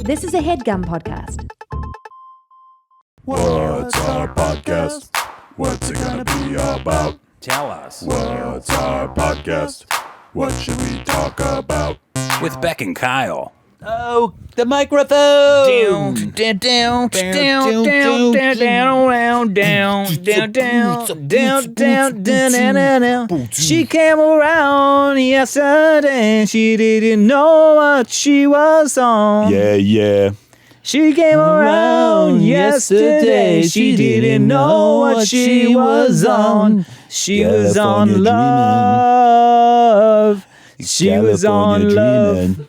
This is a Headgum podcast. What's our podcast? What's it gonna be about? Tell us. What's our podcast? What should we talk about? With Beck and Kyle. Oh, the microphone! She came around yesterday, she didn't know what she was on. Yeah. She came around yesterday, she didn't know what she was on. She was on love. She was on love.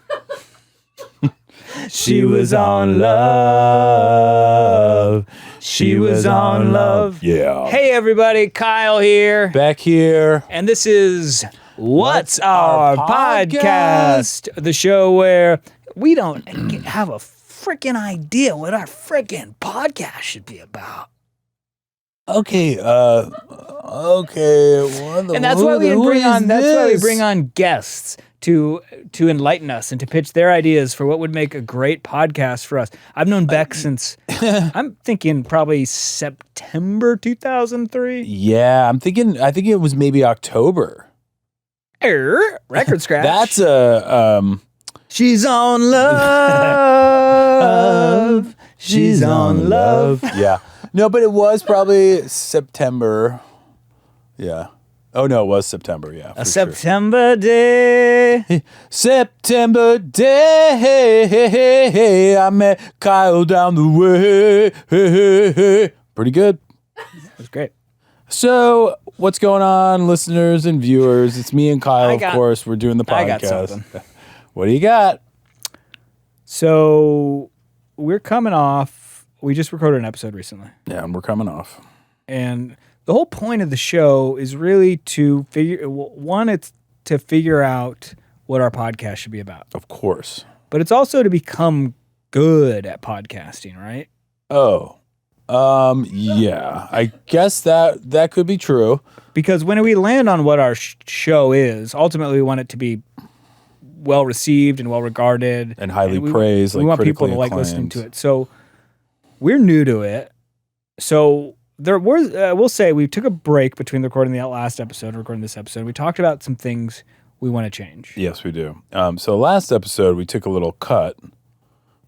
She was on love. She was on love. Yeah. Hey everybody, Kyle here. Back here. And this is What's Our Podcast? The show where we don't have a freaking idea what our freaking podcast should be about. Okay. And And that's why we bring on guests to enlighten us and to pitch their ideas for what would make a great podcast for us. I've known Beck since I'm thinking probably September 2003. Yeah, I think it was maybe October. Record scratch. That's a She's on love. She's on love. Yeah. No, but it was probably September. Yeah. Oh no, it was September. Yeah. A September day. September day. I met Kyle down the way. Pretty good. That was great. So, what's going on, listeners and viewers? It's me and Kyle, of course. We're doing the podcast. I got something. What do you got? So, we're coming off. We just recorded an episode recently. Yeah, and we're coming off. And the whole point of the show is really to it's to figure out what our podcast should be about. Of course. But it's also to become good at podcasting, right? Oh. Yeah. I guess that could be true. Because when we land on what our show is, ultimately we want it to be well received and well regarded and highly praised. We want people to like listening to it. So we're new to it. So we'll say we took a break between recording the last episode and recording this episode. We talked about some things we want to change. Yes, we do. So last episode we took a little cut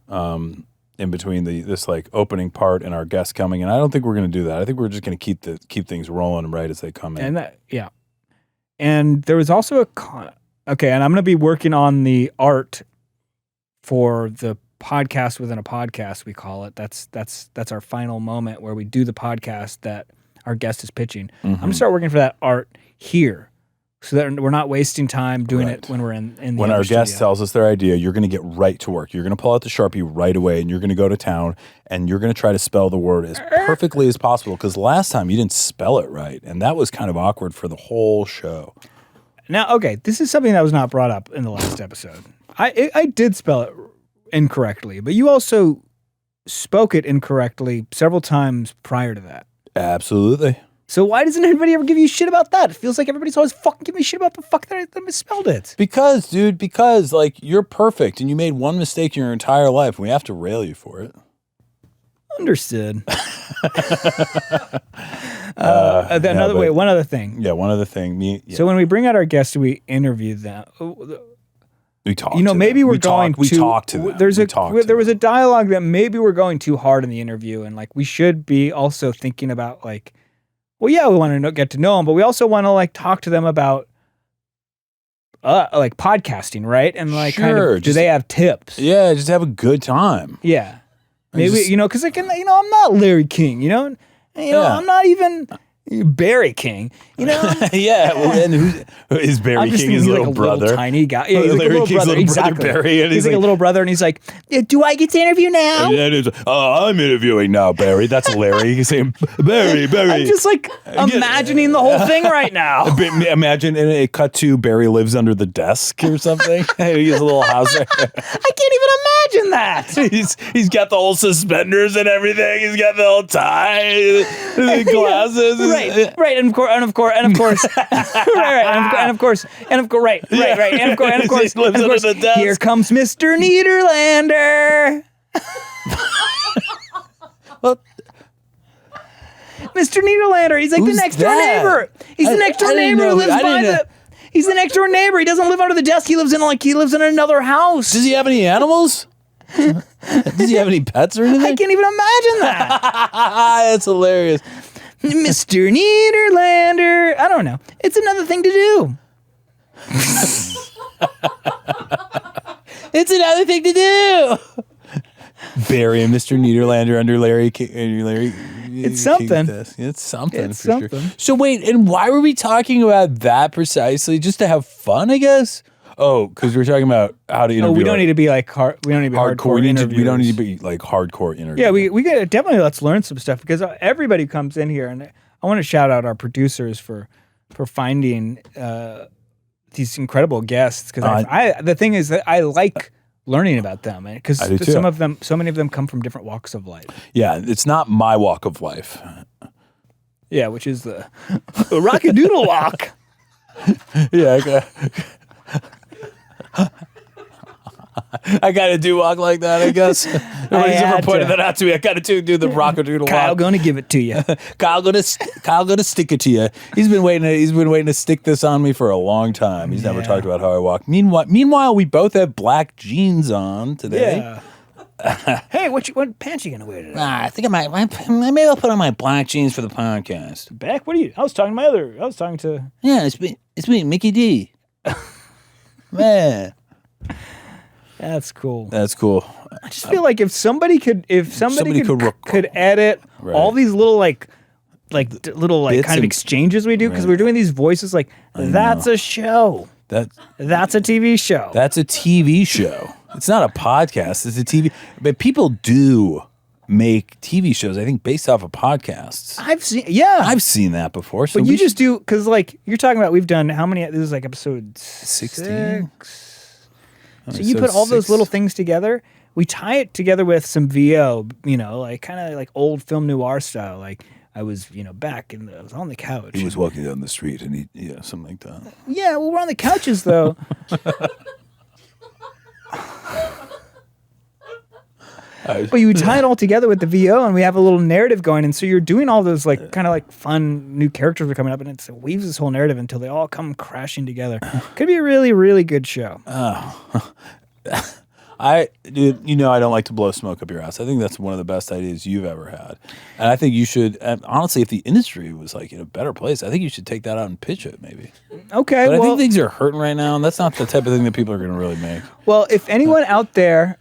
in between this like opening part and our guests coming, and I don't think we're going to do that. I think we're just going to keep things rolling right as they come in. And there was also and I'm going to be working on the art for the podcast within a podcast, we call it. That's our final moment where we do the podcast that our guest is pitching. Mm-hmm. I'm gonna start working for that art here, so that we're not wasting time doing it when we're in the when our guest tells us their idea. You're going to get right to work. You're going to pull out the Sharpie right away, and you're going to go to town, and you're going to try to spell the word as perfectly as possible. Because last time you didn't spell it right, and that was kind of awkward for the whole show. Now, okay, this is something that was not brought up in the last episode. I did spell it incorrectly, but you also spoke it incorrectly several times prior to that. Absolutely. So why doesn't anybody ever give you shit about that? It feels like everybody's always fucking giving me shit about the fuck that I misspelled it. Because like you're perfect and you made one mistake in your entire life and we have to rail you for it. Understood. One other thing. Yeah, one other thing. So when we bring out our guests, we interview them. We talk. Maybe we're going we talk to them. There was a dialogue that maybe we're going too hard in the interview, and like we should be also thinking about like, well, yeah, we want to get to know them, but we also want to like talk to them about like podcasting, right? And like, sure, do they have tips? Yeah, just have a good time. Yeah, maybe because like I'm not Larry King, I'm not even Barry King, Yeah, well, and who is Barry King? His little brother, little tiny guy. Yeah, he's Larry like King's little brother. Brother Barry, and he's like a little brother, and he's like, "Do I get to interview now?" And I'm interviewing now, Barry. That's Larry. He's saying, Barry. I'm just like imagining the whole thing right now. Imagine, and it cut to Barry lives under the desk or something. He's a little house. I can't even imagine that. He's got the whole suspenders and everything. He's got the whole tie, the glasses. Right, and of course, right, He lives under the desk. Here comes Mr. Niederlander. Well, Mr. Niederlander. He's like Who's the next door that? neighbor. He's the next door I didn't neighbor who know lives that. I by didn't the. He's the next door neighbor. He doesn't live under the desk. He lives in another house. does he have any animals? Does he have any pets or anything? I can't even imagine that. That's hilarious. Mr. Niederlander. I don't know. It's another thing to do. It's another thing to do. Barry and Mr. Niederlander under Larry. It's something. It's something. It's for something. Sure. So wait, and why were we talking about that precisely? Just to have fun, I guess. Oh, because we're talking about how to interview. Oh, we don't need to be like hard. We don't need to be hardcore. We don't need to be like hardcore interviews. Yeah, we got definitely let's learn some stuff because everybody comes in here, and I want to shout out our producers for finding these incredible guests. Because the thing is that I like learning about them, because so many of them come from different walks of life. Yeah, it's not my walk of life. Yeah, which is the rockadoodle walk. Yeah, I gotta do walk like that, I guess. Nobody's ever pointed that out to me. I gotta do the rockadoodle walk. Kyle gonna give it to you. Kyle gonna stick it to you. He's been waiting to stick this on me for a long time. He's never talked about how I walk. Meanwhile, we both have black jeans on today. Yeah. Hey, what pants you gonna wear today? I think maybe I'll put on my black jeans for the podcast. Beck, what are you? I was talking to. Yeah, it's me, Mickey D. Man. That's cool. That's cool. I just feel like if somebody could edit Right. all these little little Bits kind of and- exchanges we do, because Right. we're doing these voices that's a show. That's a TV show. That's a TV show. It's not a podcast. It's a TV. But people do make TV shows, I think, based off of podcasts. I've seen that before. So but you just do, because you're talking about, we've done how many? This is episode 16. 6. So you put all those little things together. We tie it together with some VO, kind of like old film noir style. Like I was, back and I was on the couch. He was walking down the street and something like that. Yeah, well, we're on the couches though. But you tie it all together with the VO, and we have a little narrative going, and so you're doing all those kind of fun new characters are coming up, and it weaves this whole narrative until they all come crashing together. Could be a really, really good show. I don't like to blow smoke up your ass. I think that's one of the best ideas you've ever had. And I think you should, and honestly, if the industry was in a better place, I think you should take that out and pitch it maybe. Okay. But I think things are hurting right now, and that's not the type of thing that people are going to really make. Well, if anyone out there,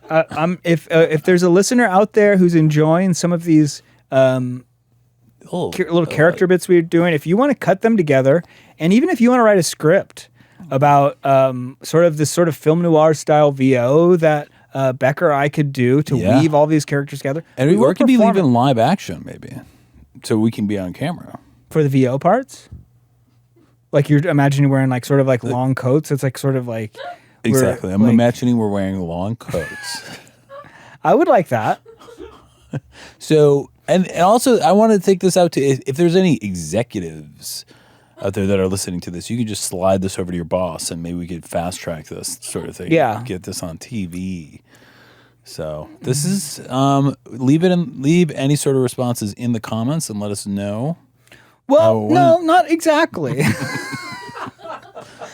if there's a listener out there who's enjoying some of these little character bits we're doing, if you want to cut them together, and even if you want to write a script about sort of film noir style VO that Beck or I could do to weave all these characters together. And or it could be even live action maybe, so we can be on camera. For the VO parts? Like you're imagining wearing long coats? It's Exactly. I'm imagining we're wearing long coats. I would like that. So, and also I want to take this out to, if there's any executives out there that are listening to this, you can just slide this over to your boss and maybe we could fast track this sort of thing. Yeah. Get this on TV. So this is, leave any sort of responses in the comments and let us know. Well, no, not exactly.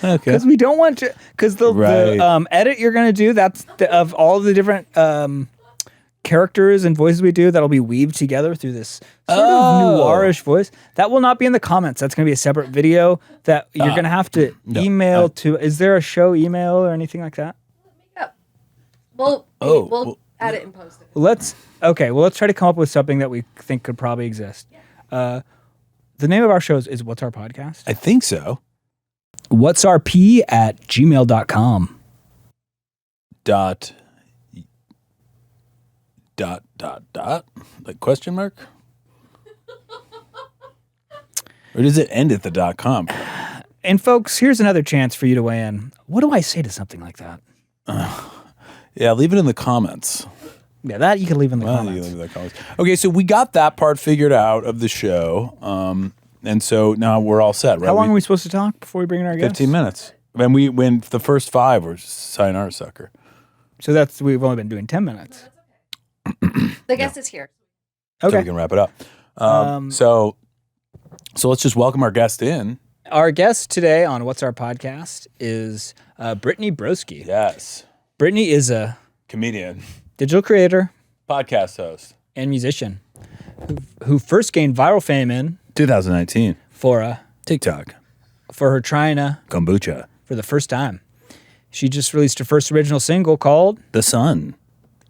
Okay. Because we don't want to, because the edit you're going to do, that's of all the different characters and voices we do, that'll be weaved together through this sort of noirish voice. That will not be in the comments. That's going to be a separate video that you're going to have to email to. Is there a show email or anything like that? Yep. We'll add it and post it. Let's try to come up with something that we think could probably exist. The name of our show is What's Our Podcast? I think so. What's our P at gmail.com. Dot like question mark, or does it end at the .com? And folks, here's another chance for you to weigh in. What do I say to something like that? Yeah, leave it in the comments. Yeah, that you can leave in the comments. You can leave in the comments. Okay, so we got that part figured out of the show, and so now we're all set. Right? How long are we supposed to talk before we bring in our guests? 15 minutes. And we win the first 5 were sayonara sucker. So we've only been doing 10 minutes. The guest is here. So Okay. we can wrap it up. So let's just welcome our guest in. Our guest today on What's Our Podcast is Brittany Broski. Yes. Brittany is a Comedian, digital creator podcast host. and musician who first gained viral fame in 2019. for TikTok. her trying to Kombucha. for the first time. She just released her first original single called The Sun.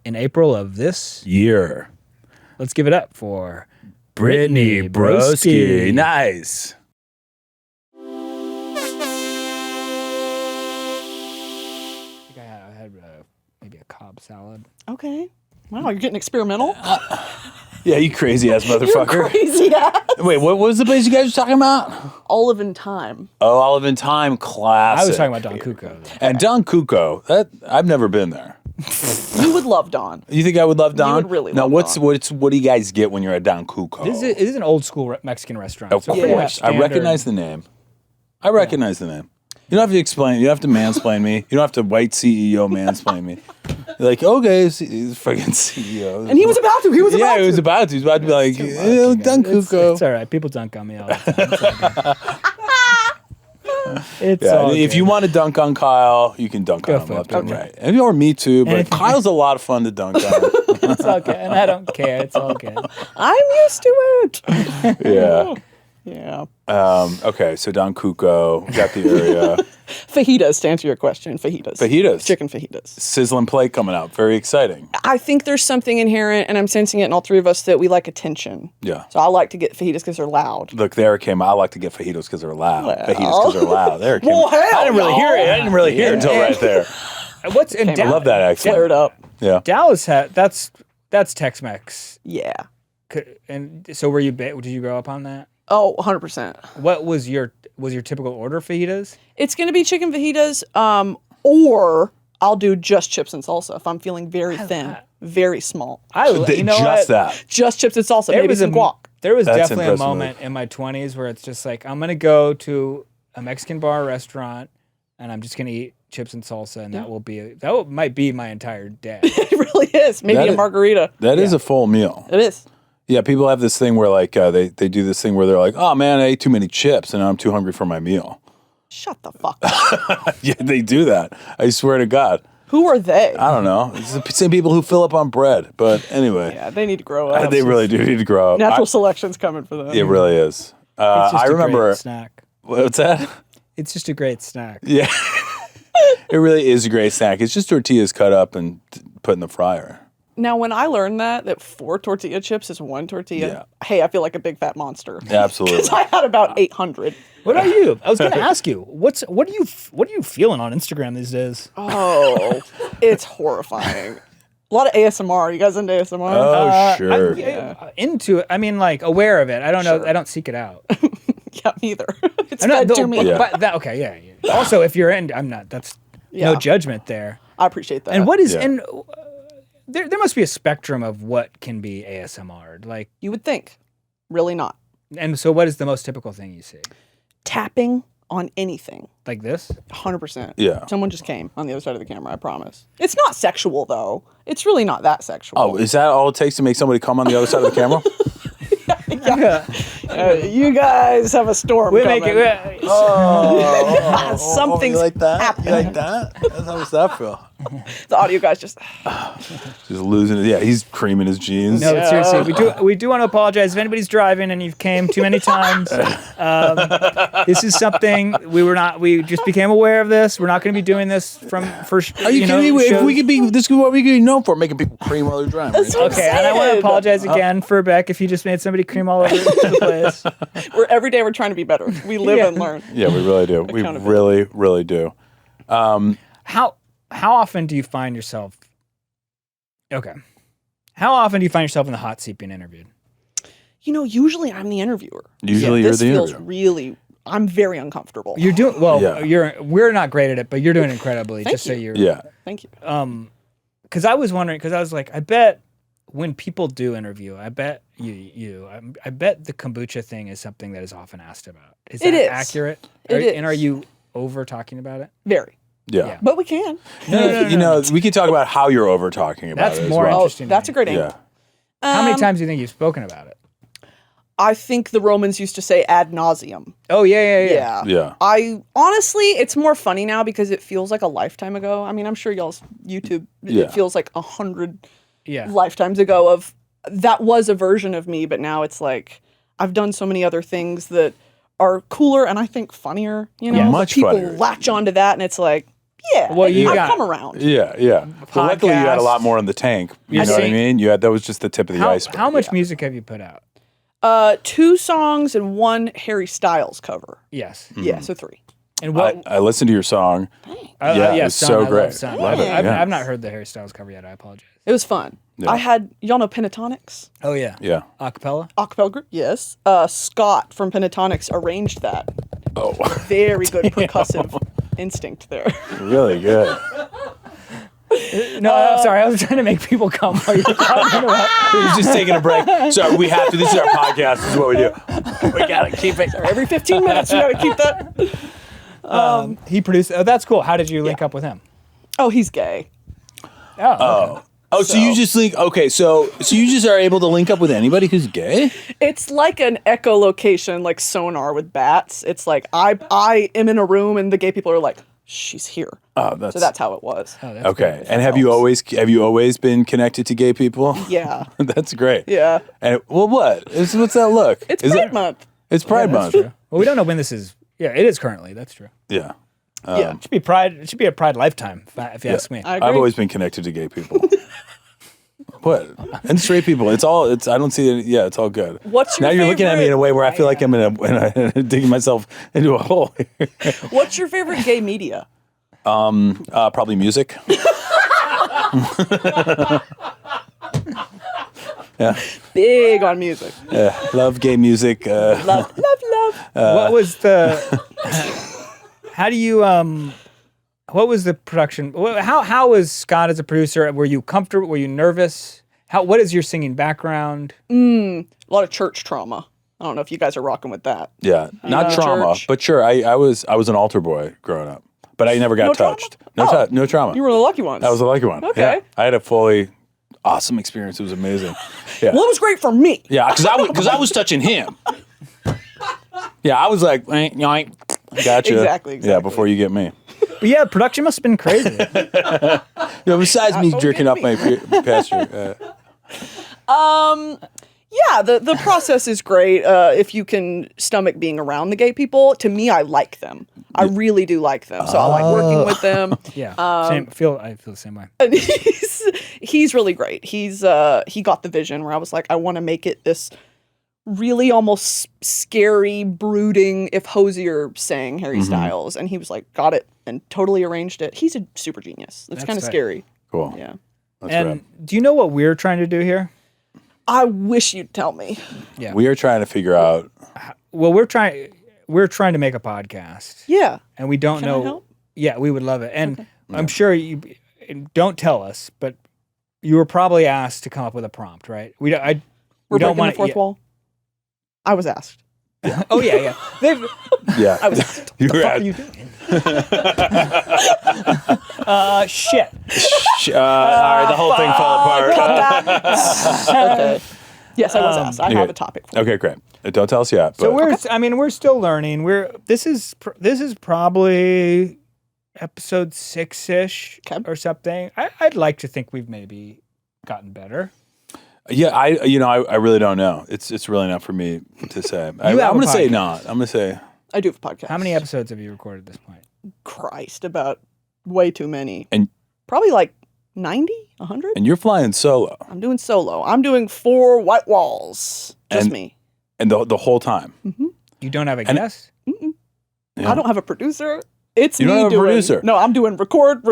in April of this. Year. Let's give it up for Brittany Broski. Nice. I think I had maybe a Cobb salad. Okay. Wow, you're getting experimental. Yeah, you crazy ass You're motherfucker. crazy ass. Wait, what was the place you guys were talking about? Olive and thyme. Oh, Olive and Thyme classic. I was talking about Don Cuco. And Don Cuco, that I've never been there. You would love Don. You think I would love Don? would really now, love what do you guys get when you're at Don Cuco? It is an old school Mexican restaurant. Of so pretty much course, I recognize the name. I recognize the name. You don't have to explain. You don't have to mansplain me. You don't have to white CEO mansplain me. You're like, okay, he's fucking CEO. And he was about to. He was about He was to. about to. He was about to be like, Don Cuco. It's all right. People dunk on me all the time. It's Yeah, all if good. you want to dunk on Kyle, you can dunk Go on him for it. left and Okay. right. And or me too, but Anything. Kyle's a lot of fun to dunk on. It's all good. And I don't care. It's all good. I'm used to it. Yeah. Yeah. Okay, so Don Cuco, got the area. Fajitas, to answer your question. Fajitas. Fajitas. Chicken fajitas. Sizzling plate coming out. Very exciting. I think there's something inherent, and I'm sensing it in all three of us, that we like attention. Yeah. So I like to get fajitas because they're loud. Look, there it came. I like to get fajitas because they're loud. Well. Fajitas because they're loud. There it came. Well, hell, I didn't really hear it. I didn't really hear it until Yeah. right there. What's in I love that accent. Flared up. Yeah. Dallas that's Tex-Mex. Yeah. And so were you? Did you grow up on that? Oh, 100%. What was your typical order of fajitas? It's going to be chicken fajitas, or I'll do just chips and salsa if I'm feeling very thin, very small. You know Just what? that. Just chips and salsa, maybe some guac. There was That's definitely a impressive. moment in my 20s where it's just like I'm gonna go to a Mexican bar or restaurant and I'm just gonna eat chips and salsa, and might be my entire day. It really is. Maybe That a is- margarita. That is a full meal. It is. Yeah, people have this thing where like they do this thing where they're like, oh man, I ate too many chips and I'm too hungry for my meal. Shut the fuck up. Yeah, they do that. I swear to God. Who are they? I don't know. It's the same people who fill up on bread. But anyway, Yeah, they need to grow up. they really do need to grow up. Natural selection's coming for them. It really is. It's I just a remember. great snack. What's that? It's just a great snack. Yeah. It really is a great snack. It's just tortillas cut up and put in the fryer. Now, when I learned that 4 tortilla chips is 1 tortilla, Yeah. hey, I feel like a big fat monster. Absolutely. Because I had about 800. What about you? I was going to ask you, what are you feeling on Instagram these days? Oh, it's horrifying. A lot of ASMR. You guys into ASMR? Oh, sure. Into it. I mean, like aware of it. I don't know. Sure. I don't seek it out. Yeah, me either. It's I'm not, fed to me. okay, yeah. Also, if you're in, I'm not. That's no Yeah. judgment there. I appreciate that. And what is Yeah. and there must be a spectrum of what can be ASMR. Like, You would think. Really not. and so what is the most typical thing you see? Tapping on anything. Like this? 100%. Yeah. Someone just came on the other side of the camera, I promise. It's not sexual, though. It's really not that sexual. Oh, is that all it takes to make somebody come on the other side of the camera? You guys have a storm We coming. make it. Something's you like that? happening. You like that? How does that feel? The audio guys just... Just losing it. Yeah, he's creaming his jeans. No, but seriously, we do want to apologize if anybody's driving and you've came too many times. This is something we just became aware of this. We're not going to be doing this Are you kidding me? If we could be, this is what we could be known for, making people cream while they're driving. That's what I'm Okay, and I want to saying. apologize again for Beck if you just made somebody cream all over the place. Every day we're trying to be better. We live Yeah. and learn. Yeah, we really do. We Accountability. really, really do. How often do you find yourself? Okay, how often do you find yourself in the hot seat being interviewed? Usually I'm the interviewer. Usually you're this the feels interviewer. really... I'm very uncomfortable. You're doing well. Yeah. We're not great at it, but you're doing incredibly. Thank just so you. you're. Yeah. Thank you. Because I was wondering, because I was like, I bet when people do interview, I bet I bet the kombucha thing is something that is often asked about. Is It that is. accurate? It is. And are you over talking about it? Very. Yeah. But we can. You know, we could talk about how you're over talking about That's it as more well. interesting. That's to a me. great angle. Yeah. How many times do you think you've spoken about it? I think the Romans used to say ad nauseum. Oh, yeah. Yeah. I honestly, it's more funny now because it feels like a lifetime ago. I mean, I'm sure y'all's YouTube, it feels like 100 lifetimes ago of that was a version of me, but now it's like I've done so many other things that are cooler and I think funnier, you know? Much people funnier. latch onto that and it's like, yeah, Well, I've come around. Yeah. But luckily you had a lot more in the tank. You know what I mean? That was just the tip of the iceberg. How much music have you put out? 2 songs and 1 Harry Styles cover. Yes. Yeah, so 3. And what? I listened to your song. Yeah, it was so great. Love it. I've not heard the Harry Styles cover yet. I apologize. It was fun. Yeah. I had, y'all know Pentatonics? Oh, yeah. Yeah. Acapella? Acapella group? Yes. Scott from Pentatonics arranged that. Oh. Very good percussive instinct there. Really good. No, I'm sorry. I was trying to make people come while you were talking about. He was just taking a break. Sorry, we have to. This is our podcast. This is what we do. We gotta keep it. Every 15 minutes, you gotta keep that. He produced. Oh, that's cool. How did you link up with him? Oh, he's gay. Oh. Oh, so you just link? Okay, so you just are able to link up with anybody who's gay? It's like an echolocation, like sonar with bats. It's like I am in a room and the gay people are like, she's here. Oh, so that's how it was. Oh, that's okay. great. And have you always been connected to gay people? Yeah. That's great. Yeah. And what's that look? It's Pride Month. It's Pride Month. True. Well, we don't know when this is. Yeah, it is currently. That's true. Yeah. Yeah. It should be Pride. It should be a Pride lifetime, if you ask me. I agree. I've always been connected to gay people. What? And straight people. I don't see it. Yeah, it's all good. What's your Now you're looking at me in a way where I feel like I'm digging myself into a hole. What's your favorite gay media? Probably music. Yeah. Big on music. Love gay music. Love. What was the? How do you What was the production? How was Scott as a producer? Were you comfortable? Were you nervous? What is your singing background? A lot of church trauma. I don't know if you guys are rocking with that. Yeah, not trauma, church. but sure. I was an altar boy growing up, but I never got No trauma? touched. Oh. No trauma. You were the lucky ones. I was the lucky one. Okay. Yeah. I had a fully awesome experience. It was amazing. Yeah. Well, it was great for me. Yeah, because I was touching him. Yeah, I was like, yoink, gotcha. Exactly. Yeah, before you get me. But yeah, production must have been crazy. Besides me jerking up my pastor. Yeah, the process is great. If you can stomach being around the gay people, to me, I like them. I really do like them. So I like working with them. Yeah, I feel the same way. And he's really great. He got the vision where I was like, I want to make it this really almost scary, brooding, if Hosier sang Harry Styles. And he was like, got it, and totally arranged it. He's a super genius. It's kind of scary. Cool. Yeah. That's And right. do you know what we're trying to do here? I wish you'd tell me. Yeah. We are trying to figure out. Well, we're trying to make a podcast. Yeah. And we don't Can I know. help? Yeah, we would love it. And I'm sure you don't tell us, but you were probably asked to come up with a prompt, right? We don't Breaking want the fourth wall. I was asked. Oh yeah. Yeah. I was asked. You What were are at, you doing? Shit. all right, the whole thing fell apart. Okay. Yes, I was asked. I have a topic. Okay, great. Don't tell us yet. So but- we're still learning. This is probably episode 6-ish or something. I'd like to think we've maybe gotten better. Yeah, I really don't know. It's really not for me to say. I'm have a going to say podcast. not. I'm going to say. I do have a podcast. How many episodes have you recorded at this point? Christ, about way too many. And probably like 90, 100. and you're flying solo. I'm doing solo. I'm doing 4 white walls. Just And- me. And the whole time. You don't have a And- guest? Yeah. I don't have a producer. It's You me don't have a doing. producer. No, I'm doing record.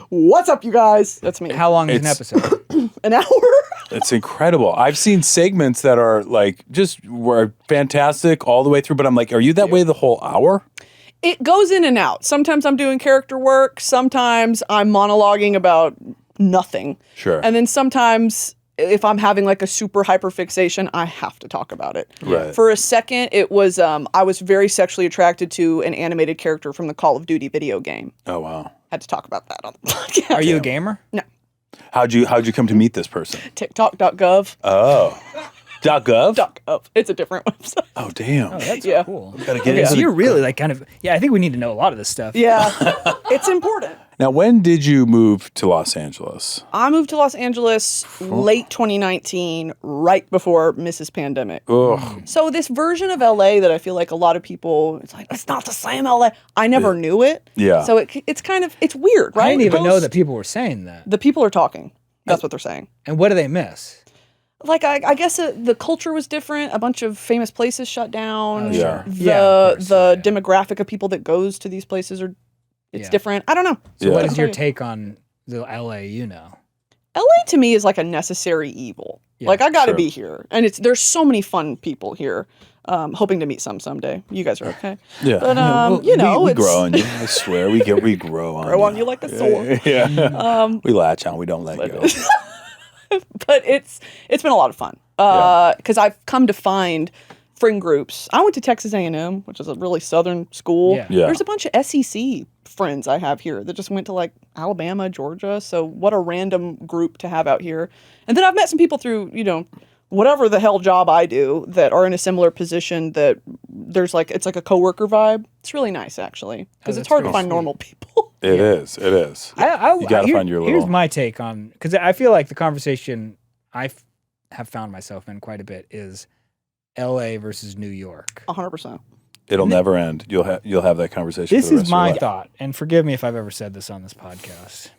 What's up, you guys? That's me. How long is an It's- episode? An hour? It's incredible. I've seen segments that are like were fantastic all the way through, but I'm like, are you that way the whole hour? It goes in and out. Sometimes I'm doing character work. Sometimes I'm monologuing about nothing. Sure. And then sometimes if I'm having like a super hyper fixation, I have to talk about it. Right. For a second, it was I was very sexually attracted to an animated character from the Call of Duty video game. Oh wow. Had to talk about that on the podcast. Are you a gamer? No. How'd you come to meet this person? TikTok.gov. Oh. .gov? .gov. It's a different website. Oh, damn. Oh, that's cool. Gotta get into So the- you're really like kind of, I think we need to know a lot of this stuff. Yeah. It's important. Now, when did you move to Los Angeles? I moved to Los Angeles late 2019, right before Mrs. Pandemic. Ugh. So this version of LA that I feel like a lot of people, it's like, it's not the same LA. I never knew it. Yeah. So it's kind of, it's weird, right? I didn't even know that people were saying that. The people are talking. That's what they're saying. And what do they miss? Like, I guess the culture was different. A bunch of famous places shut down. Oh, sure. The demographic of people that goes to these places it's different. I don't know. So what is your take on the LA you know? LA to me is like a necessary evil. Yeah, like I got to be here, and there's so many fun people here. Hoping to meet some someday. You guys are okay. Yeah. But we grow on you. I swear, we grow on grow on you like a sword. Yeah. We latch on. We don't let go. But it's been a lot of fun because I've come to find friend groups. I went to Texas A&M, which is a really southern school. Yeah. Yeah. There's a bunch of SEC friends I have here that just went to like Alabama, Georgia. So what a random group to have out here. And then I've met some people through, whatever the hell job I do that are in a similar position that there's like, it's like a coworker vibe. It's really nice actually because it's hard to find normal people. It is. You got to find your little. Here's my take on, because I feel like the conversation have found myself in quite a bit is LA versus New York. 100%. It'll never end. You'll have that conversation. This for the rest is of your my life. thought, and forgive me if I've ever said this on this podcast.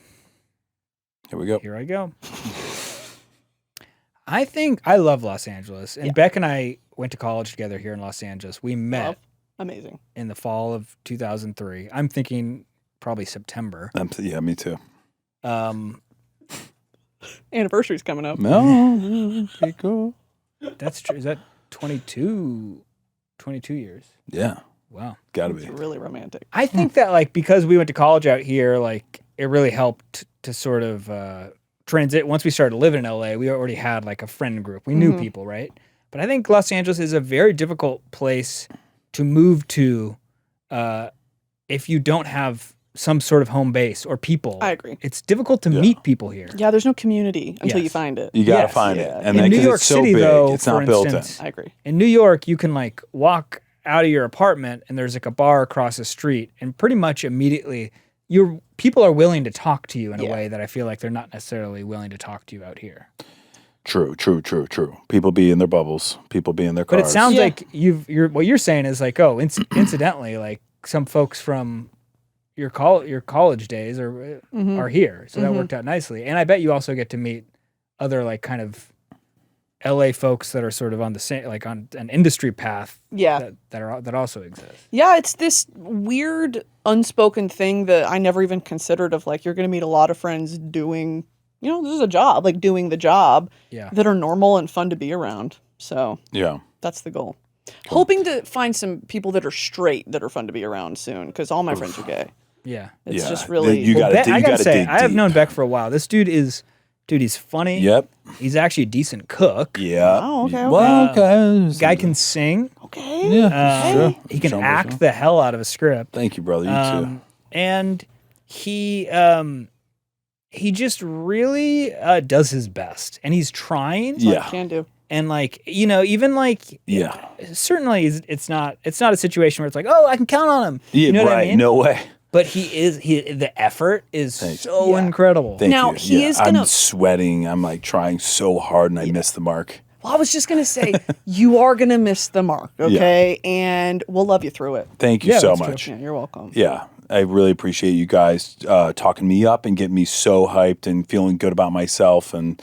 Here we go. Here I go. I think I love Los Angeles, and Beck and I went to college together here in Los Angeles. We met amazing in the fall of 2003. I'm thinking probably September. Yeah, me too. Anniversary's coming up. No, pretty cool. That's true. Is that 22 years? Yeah. Wow. Gotta It's be. really romantic. I think that like because we went to college out here, like it really helped to sort of transit. Once we started living in LA, we already had like a friend group. We knew people, right? But I think Los Angeles is a very difficult place to move to if you don't have some sort of home base or people. I agree. It's difficult to meet people here. Yeah, there's no community until you find it. You gotta Yes. find it, and In then New 'cause York it's so City, big, though, it's for not built instance, I agree. In New York, you can like walk out of your apartment and there's like a bar across the street, and pretty much immediately people are willing to talk to you in a way that I feel like they're not necessarily willing to talk to you out here. True. People be in their bubbles. People be in their cars. But it sounds like what you're saying is like, oh, incidentally, like some folks from your college days are here, so that worked out nicely. And I bet you also get to meet other like kind of LA folks that are sort of on the same, like on an industry path. That also exists. Yeah, it's this weird unspoken thing that I never even considered of like you're going to meet a lot of friends doing, this is a job, like doing the job that are normal and fun to be around. So that's the goal. Cool. Hoping to find some people that are straight that are fun to be around soon because all my friends are gay. Yeah. It's just really... You gotta I gotta say, I have deep. known Beck for a while. This dude he's funny. Yep. He's actually a decent cook. Yeah. Oh, okay. Well, okay. Guy can sing. Okay. Yeah. Sure. He can Sure. act the hell out of a script. Thank you, brother. You too. And he just really does his best, and he's trying. Yeah. Can do. And like even like certainly it's not a situation where it's like, oh, I can count on him. Yeah, you know right. what I mean? No way. But the effort is so incredible. Thank Now, you. he is gonna... I'm sweating. I'm like trying so hard and I miss the mark. Well, I was just going to say, you are going to miss the mark, okay? And we'll love you through it. Thank you so much. Yeah, you're welcome. Yeah. I really appreciate you guys talking me up and getting me so hyped and feeling good about myself. And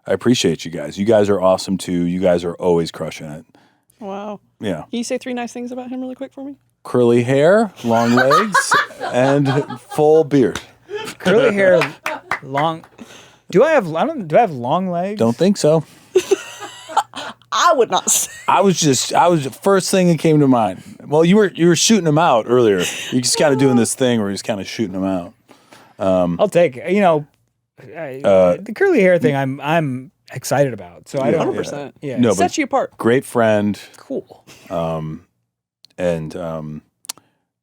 I appreciate you guys. You guys are awesome too. You guys are always crushing it. Wow. Yeah. Can you say 3 nice things about him really quick for me? Curly hair, long legs, and full beard. Curly hair, long. Do I have long legs? Don't think so. I would not say. I was the first thing that came to mind. Well, you were shooting them out earlier. You're just kind of doing this thing where you're just kind of shooting them out. I'll take it. The curly hair thing I'm excited about. So I don't 100%. Yeah. No, It sets you apart. Great friend. Cool. And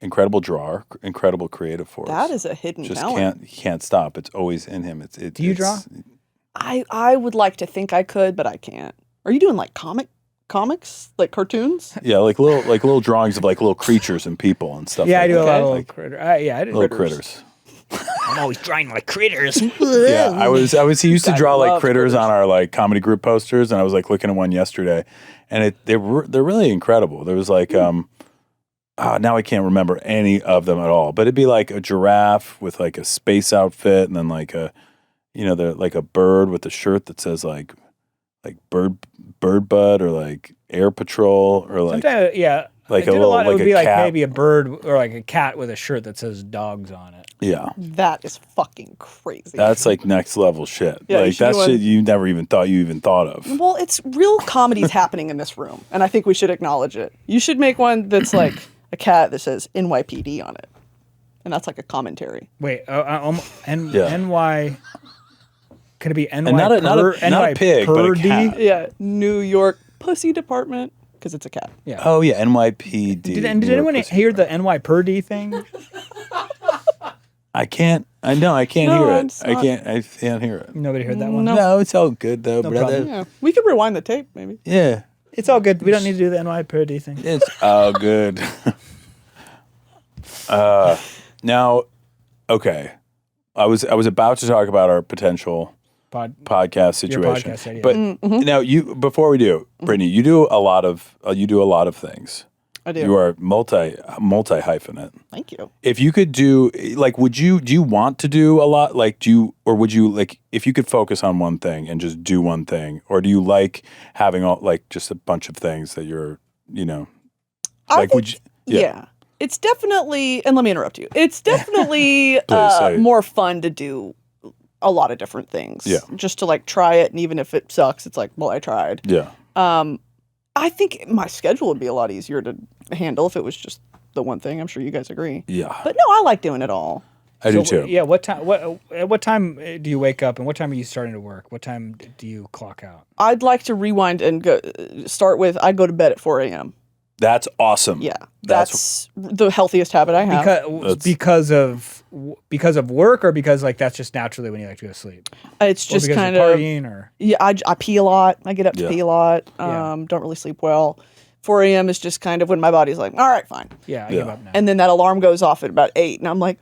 incredible drawer, incredible creative force. That is a hidden Just talent. can't stop. It's always in him. Do you draw? I would like to think I could, but I can't. Are you doing like comics, like cartoons? Yeah, like little drawings of like little creatures and people and stuff. Yeah, like I do that. a lot of Okay. little critters. Yeah, I do Little critters. I'm always drawing like critters. Yeah, I was. He used to Guy draw like loves critters critters. on our like comedy group posters, and I was like looking at one yesterday, and they're really incredible. There was like now I can't remember any of them at all, but it'd be like a giraffe with like a space outfit, and then like a like a bird with a shirt that says like bird bud or like air patrol or like Sometimes, yeah. like I did a little lot, like it would a be like cat. maybe a bird or like a cat with a shirt that says dogs on it. Yeah. That is fucking crazy. That's like next level shit. Yeah, you like should that's do shit you never even thought of. Well, it's real comedies happening in this room, and I think we should acknowledge it. You should make one that's like a cat that says NYPD on it, and that's like a commentary. Wait, Yeah. NY. Could it be NY? And not a pig, but a per D? cat. Yeah, New York Pussy Department, because it's a cat. Yeah. Oh yeah, NYPD. Did New York anyone Pussy hear the Department. NY per D thing? I can't. I know. I can't No, hear it. it's I not- can't hear it. Nobody heard that one. No, it's all good though, brother. problem. Yeah, we could rewind the tape, maybe. Yeah, It's all good. We don't need to do the NY per D thing. it's all good. Now, okay. I was about to talk about our potential podcast situation, podcast idea. but now before we do, Brittany, you do a lot of things. I do. You are multi hyphenate. Thank you. If you could do like, do you want to do a lot? Like, would you like if you could focus on one thing and just do one thing, or do you like having all like just a bunch of things that you're, like would you? Yeah. It's definitely, and let me interrupt you. It's definitely Please say it. more fun to do a lot of different things. Yeah. Just to like try it, and even if it sucks, it's like, well, I tried. Yeah. I think my schedule would be a lot easier to handle if it was just the one thing. I'm sure you guys agree. Yeah. But no, I like doing it all. I do too. Yeah. What time? What time do you wake up, and what time are you starting to work? What time do you clock out? I'd like to rewind and start with I go to bed at 4 a.m. That's awesome. Yeah, that's the healthiest habit I have. Because of work, or because like that's just naturally when you like to go to sleep. It's Or just because kind you're of partying, or yeah. I pee a lot. I get up to Yeah. pee a lot. Yeah. Don't really sleep well. 4 a.m. is just kind of when my body's like, all right, fine. yeah, I Yeah. give up now. And then that alarm goes off at about 8, and I'm like,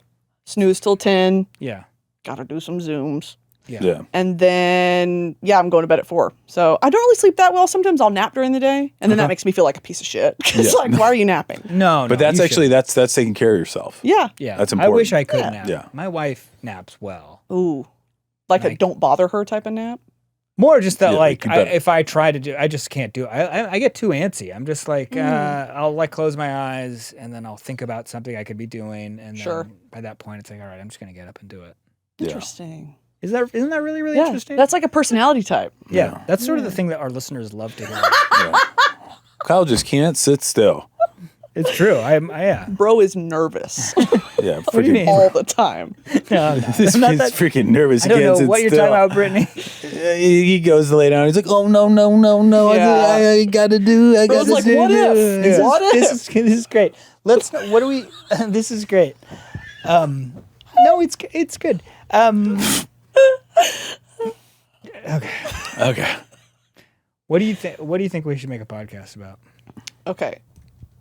snooze till 10. Yeah, Gotta do some Zooms. Yeah. And then, I'm going to bed at 4. So I don't really sleep that well. Sometimes I'll nap during the day, and then that makes me feel like a piece of shit. It's Yeah. like, why are you napping? no, But that's you actually shouldn't. that's taking care of yourself. Yeah. yeah. that's I wish I important. could Yeah. nap. Yeah. My wife naps well. Ooh. Like a Like- don't bother her type of nap? More just that, Yeah, like, you better- if I try to do, I just can't do it. I get too antsy. I'm just like, I'll like close my eyes, and then I'll think about something I could be doing, and Sure. then by that point, it's like, all right, I'm just gonna get up and do it. Interesting. Isn't that really really Yeah. interesting? That's like a personality type. yeah, that's sort of the thing that our listeners love to hear. Yeah. Kyle just can't sit still. It's true. Yeah. Bro is nervous Yeah. What do you mean? all the time. No, I'm not. This I'm not kid's that- freaking nervous. I don't he can't know sit what you're still. talking about, Brittany. He goes to lay down. He's like, "Oh no. Yeah. I gotta do. I Bro's gotta like, do." what if? This What is, if? this is great. Let's. What do we? This is great. No, it's good. Okay. What do you think? What do you think we should make a podcast about? Okay.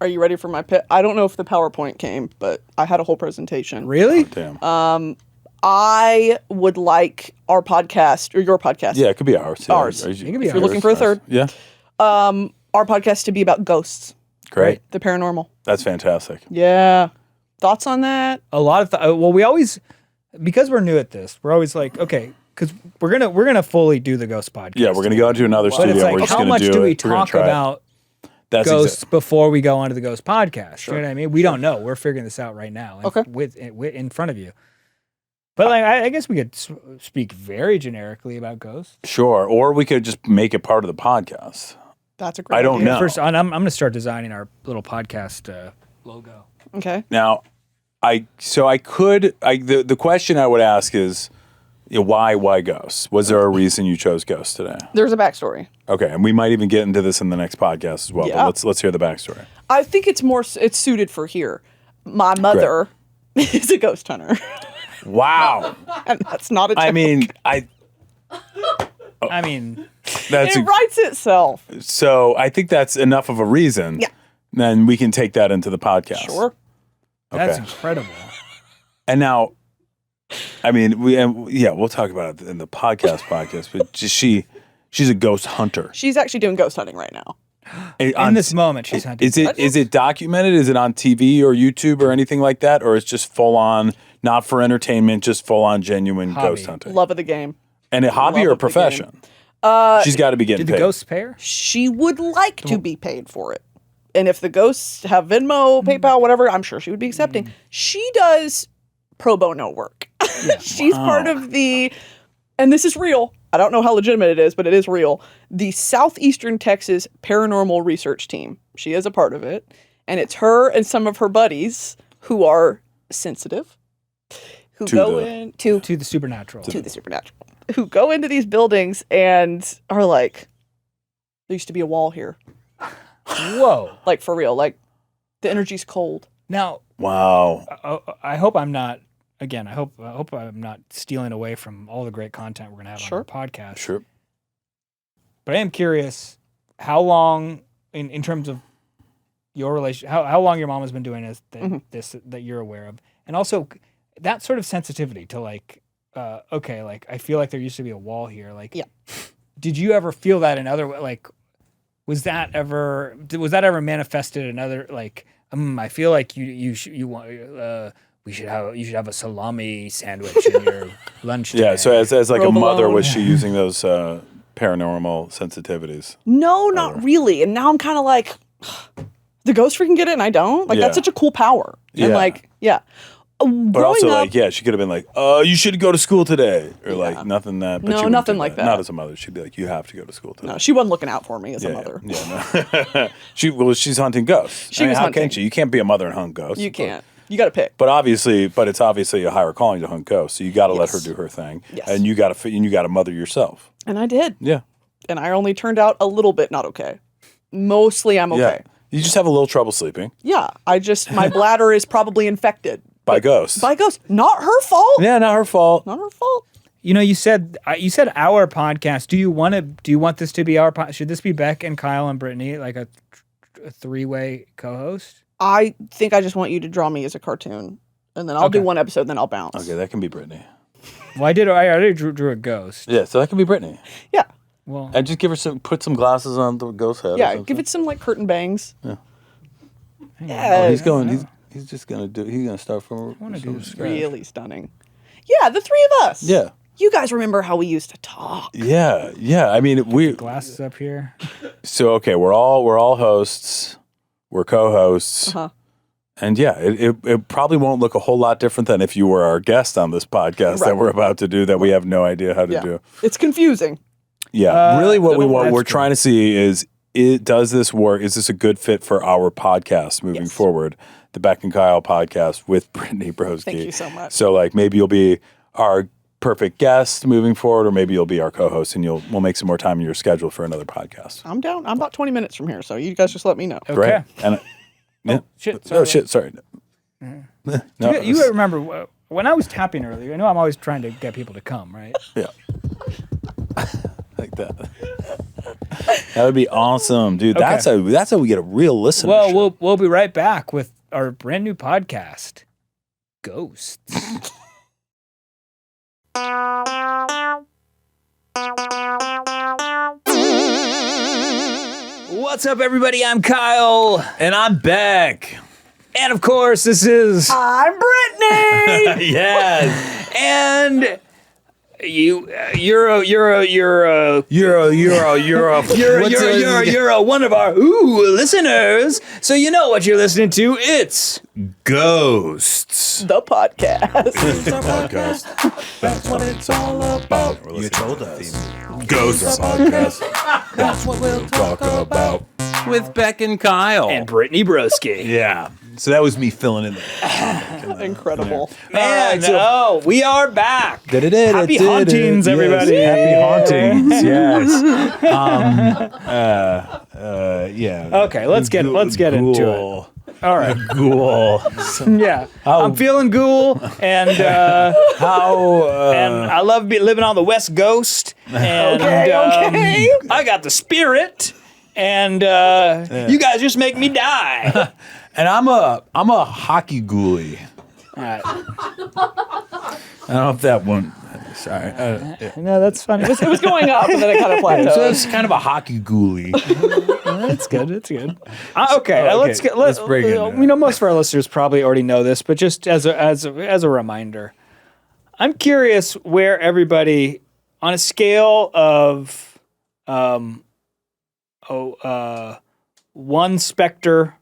Are you ready for my pit? I don't know if the PowerPoint came, but I had a whole presentation. Really? Damn. I would like our podcast, or your podcast, Yeah, it could be ours. Yeah. Ours. It It could be if you're looking for a third, Yeah. our podcast to be about ghosts, Great. the paranormal. That's fantastic. Yeah. Thoughts on that? A lot of well, we always, because we're new at this, we're always like, okay, because we're gonna fully do the ghost podcast. Yeah, we're gonna go into another But studio. it's we're like, just how gonna much do do we it. We're gonna talk try it. about That's ghosts before we go onto the ghost podcast? Sure. You know what I mean? We don't know. We're figuring this out right now. Okay. With in front of you. But like, I guess we could speak very generically about ghosts. Sure, or we could just make it part of the podcast. That's a great I don't idea. know. First, I'm gonna start designing our little podcast logo. Okay. Now, the question I would ask is, why ghosts? Was there a reason you chose ghosts today? There's a backstory. Okay, and we might even get into this in the next podcast as well. Yeah. But let's hear the backstory. I think it's suited for here. my mother is a ghost hunter. Wow. And that's not a joke. I mean, that's it writes itself. so I think that's enough of a reason. Yeah. Then we can take that into the podcast. Sure. That's Okay. incredible. And now, I mean, we'll talk about it in the podcast, but she's a ghost hunter. She's actually doing ghost hunting right now. In this moment, she's hunting. Is it documented? Is it on TV or YouTube or anything like that? Or it's just full on, not for entertainment, just full on genuine Hobby. ghost hunting? Love of the game. And a hobby Love or a of the profession? She's got to be getting Did paid. the ghosts pay her? She would like to be paid for it. And if the ghosts have Venmo, PayPal, whatever, I'm sure she would be accepting. She does pro bono work. She's part of the, and this is real. I don't know how legitimate it is, but it is real. The Southeastern Texas Paranormal Research Team. She is a part of it. And it's her and some of her buddies who are sensitive, who go into To the supernatural. to the supernatural, who go into these buildings and are like, there used to be a wall here. Whoa. Like, for real. Like, the energy's cold. Now, Wow. I hope I'm not. Again, I hope I'm not stealing away from all the great content we're gonna have on our podcast. Sure. But I am curious, how long, in terms of your relation, how long your mom has been doing this that you're aware of, and also that sort of sensitivity to like, okay, like I feel like there used to be a wall here. Like, did you ever feel that in other like? Was that ever manifested in other like? I feel like you want. You should have a salami sandwich in your lunch today. Yeah, so as like a mother, Provolone. was she using those paranormal sensitivities? No, not really. And now I'm kind of like, the ghost freaking get it and I don't? Like, that's such a cool power. And Yeah. like, But also, like, she could have been like, you should go to school today. Or like, nothing that. But No, she wouldn't nothing do like that. Not as a mother. She'd be like, you have to go to school today. No, she wasn't looking out for me as a mother. Yeah. She's hunting ghosts. She was how hunting. can she? You can't be a mother and hunt ghosts. You can't. You got to pick. But it's obviously a higher calling to hunt ghosts. So you got to let her do her thing. Yes. And you got to mother yourself. And I did. Yeah. And I only turned out a little bit not okay. Mostly I'm okay. Yeah. You just have a little trouble sleeping. Yeah. My bladder is probably infected. By ghosts. By ghosts. Not her fault. Yeah, not her fault. Not her fault. You know, you said our podcast. Do you want this to be our podcast? Should this be Beck and Kyle and Brittany, like a three-way co-host? I think I just want you to draw me as a cartoon. And then I'll do one episode, then I'll bounce. Okay, that can be Brittany. Well, I already drew a ghost. Yeah, so that can be Brittany. Yeah. Well, And just give her put some glasses on the ghost head. Yeah. Give it some like curtain bangs. Yeah. Yeah. He's just gonna he's gonna start from scratch. Really stunning. Yeah, the three of us. Yeah. You guys remember how we used to talk? Yeah. I mean, glasses up here. So okay, we're all hosts. We're co-hosts. Uh-huh. And yeah, it probably won't look a whole lot different than if you were our guest on this podcast that we're about to do that we have no idea how to do. It's confusing. Yeah. Really what we're that's trying to see is does this work? Is this a good fit for our podcast moving forward? The Beck and Kyle podcast with Brittany Broski. Thank you so much. So like maybe you'll be our perfect guest moving forward, or maybe you'll be our co-host and we'll make some more time in your schedule for another podcast. I'm down. I'm about 20 minutes from here, so you guys just let me know. Okay. Great. And Shit. sorry. No, You remember when I was tapping earlier? I know I'm always trying to get people to come, right? Yeah. Like that. That would be awesome, dude. Okay. That's how we get a real listener. Well, we'll be right back with our brand new podcast, Ghosts. What's up, everybody? I'm Kyle. And I'm Beck. And of course, this is I'm Brittany. Yes. and you're one of our listeners. So you know what you're listening to. It's Ghosts. The podcast. Podcast. That's what it's all about. You told us. Ghosts podcast. That's what we'll talk about. With Beck and Kyle. and Brittany Broski. Yeah. So that was me filling in the Incredible. And we are back. Happy Happy hauntings, everybody. Happy hauntings. Yes. Yeah. Okay, let's get into it. All right. Ghoul. Yeah. I'm feeling ghoul, and and I love living on the West Coast. And, Okay. I got the spirit, and you guys just make me die. And I'm a hockey ghoulie. All right. I don't know if that one. Sorry. No, that's funny. It was going up, and then it kind of plateaued. So it's kind of a hockey ghoulie. That's good. That's good. Okay, let's break it down. Most of our listeners probably already know this, but just as a reminder, I'm curious where everybody, on a scale of 1 specter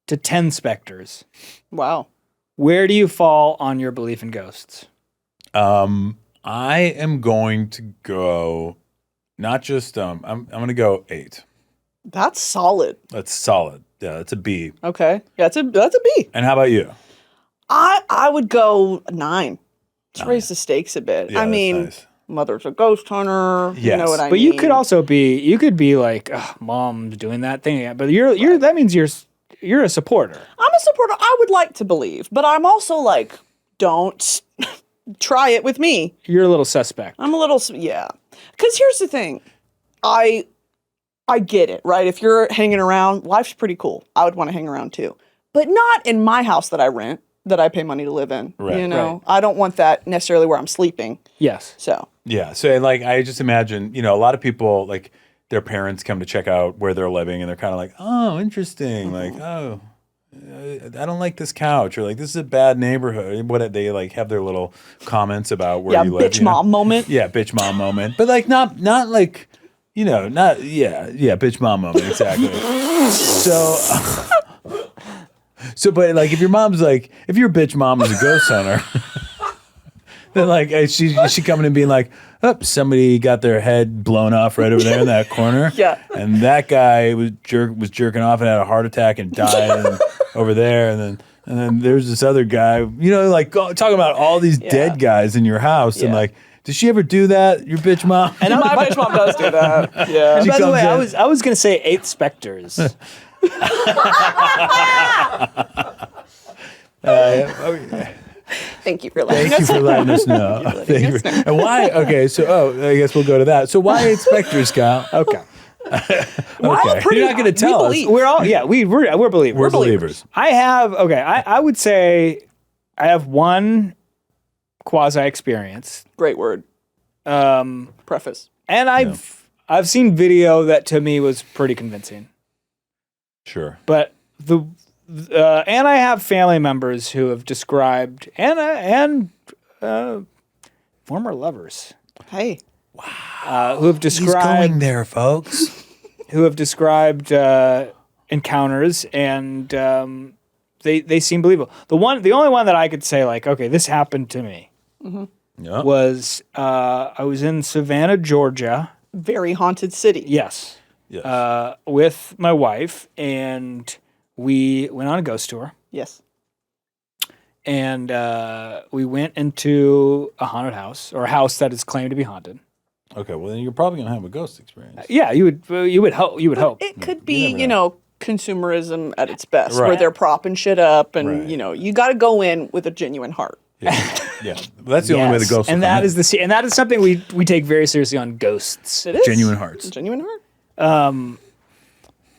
to 10 specters. Wow. Where do you fall on your belief in ghosts? I am going to go, not just I'm going to go 8. That's solid. That's solid. Yeah, that's a B. Okay. Yeah, that's a B. And how about you? I would go 9. Let's raise the stakes a bit. Yeah, I mean, nice. Mother's a ghost hunter. You know what I mean? But you could also be like, Mom's doing that thing. But that means you're a supporter. I'm a supporter. I would like to believe, but I'm also like, don't try it with me. You're a little suspect. I'm a little, yeah. Because here's the thing. I get it, right? If you're hanging around, life's pretty cool. I would want to hang around too. But not in my house that I rent, that I pay money to live in. Right, you know? right. I don't want that necessarily where I'm sleeping. Yes. So. Yeah. So like, I just imagine, a lot of people, like, their parents come to check out where they're living, and they're kind of like, oh, interesting. Like, oh, I don't like this couch, or like, this is a bad neighborhood. What they like have their little comments about where you live. Bitch mom moment. Yeah, bitch mom moment. But like, not like, bitch mom moment, exactly. But like, if your bitch mom is a ghost hunter, then like, she coming and being like, oh, somebody got their head blown off right over there in that corner. Yeah. And that guy was jerking off and had a heart attack and died over there. And then there's this other guy, like talking about all these dead guys in your house. Yeah. And like, did she ever do that, your bitch mom? And my bitch mom does do that. Yeah. By the way, I was going to say 8 specters. Thank you for letting Thank us you for letting us know. And why? Okay, so I guess we'll go to that. So why 8 specters, Kyle? Okay. Okay, you're not going to tell us. We're all we're believers. We're believers. I would say I have one quasi experience. Great word. Preface. And I've seen video that to me was pretty convincing. Sure. But and I have family members who have described and former lovers. Hey. Who have described He's going there, folks. who have described encounters, and they seem believable. The only one that I could say like, okay, this happened to me was I was in Savannah, Georgia. Very haunted city. Yes. With my wife, and we went on a ghost tour. Yes. And we went into a haunted house, or a house that is claimed to be haunted. Okay, well then you're probably gonna have a ghost experience. Yeah, you would hope. It could be, consumerism at its best, Right. where they're propping shit up, and Right. you got to go in with a genuine heart. Yeah, that's the only way the ghost. And that is that is something we take very seriously on ghosts. It is genuine hearts. Genuine heart.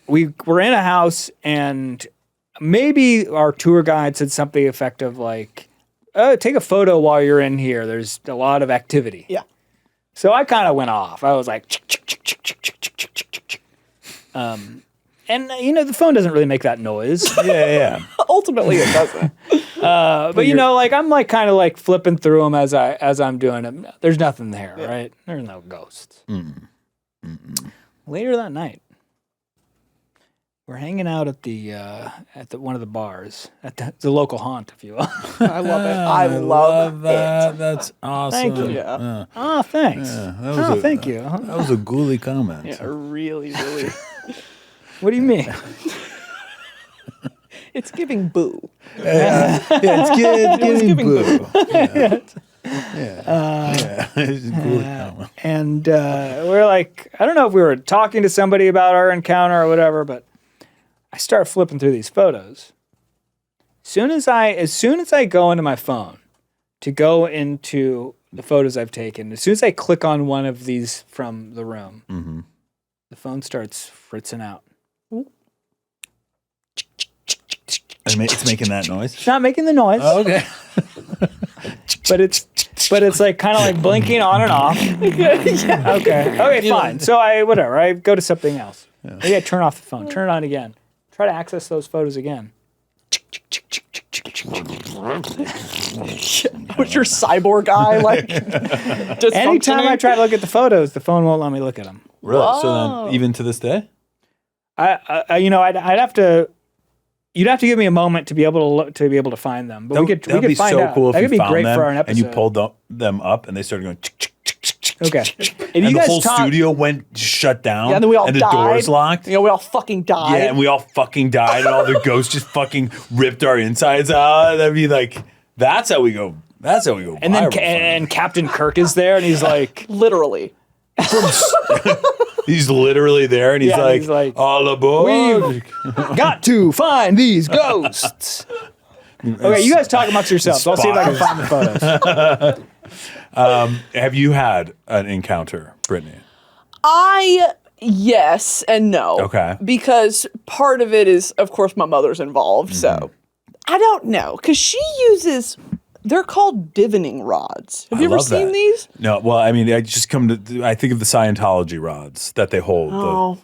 We were in a house, and maybe our tour guide said something effective like, take a photo while you're in here. There's a lot of activity. Yeah. So I kind of went off. I was like, and the phone doesn't really make that noise. Yeah. Ultimately, it doesn't. But I'm like kind of like flipping through them as I'm doing them. There's nothing there, right? There's no ghosts. Later that night, we're hanging out at the one of the bars at the local haunt, if you will. I love it. I love that. it. That's awesome. Thank you. Yeah. Oh, thanks. Yeah, Thank you. That was a ghouly comment. Yeah, really, really. What do you mean? It's giving boo. It's giving boo. It's a ghouly comment. And we're like, I don't know if we were talking to somebody about our encounter or whatever, but I start flipping through these photos, As soon as I go into my phone to go into the photos I've taken, as soon as I click on one of these from the room, the phone starts fritzing out. It's making that noise. It's not making the noise. Oh, okay. but it's like kind of like blinking on and off. Okay, fine. So I go to something else. Yeah. Maybe I turn off the phone, turn it on again, try to access those photos again. Was your cyborg eye like anytime I try to look at the photos, the phone won't let me look at them. Really? Whoa. So then, even to this day, I'd have to. You'd have to give me a moment to be able to find them. But we could be find so out. cool if that you could be found great them for our episode. and you pulled them up and they started going. Okay. And the whole studio went shut down. Yeah, and then we all and died. the doors locked. We all fucking died. Yeah, and we all fucking died, and all the ghosts just fucking ripped our insides out. That'd be like, that's how we go. That's how we go. And then and Captain Kirk is there, and he's like, literally. He's literally there, and he's like, all aboard. We've got to find these ghosts. Okay, you guys talk amongst yourselves. I'll see if I can find the photos. Have you had an encounter, Brittany? Yes and no. Okay. Because part of it is, of course, my mother's involved. So I don't know. Because she uses, they're called divining rods. Have you ever seen these? No. Well, I mean, I just I think of the Scientology rods that they hold.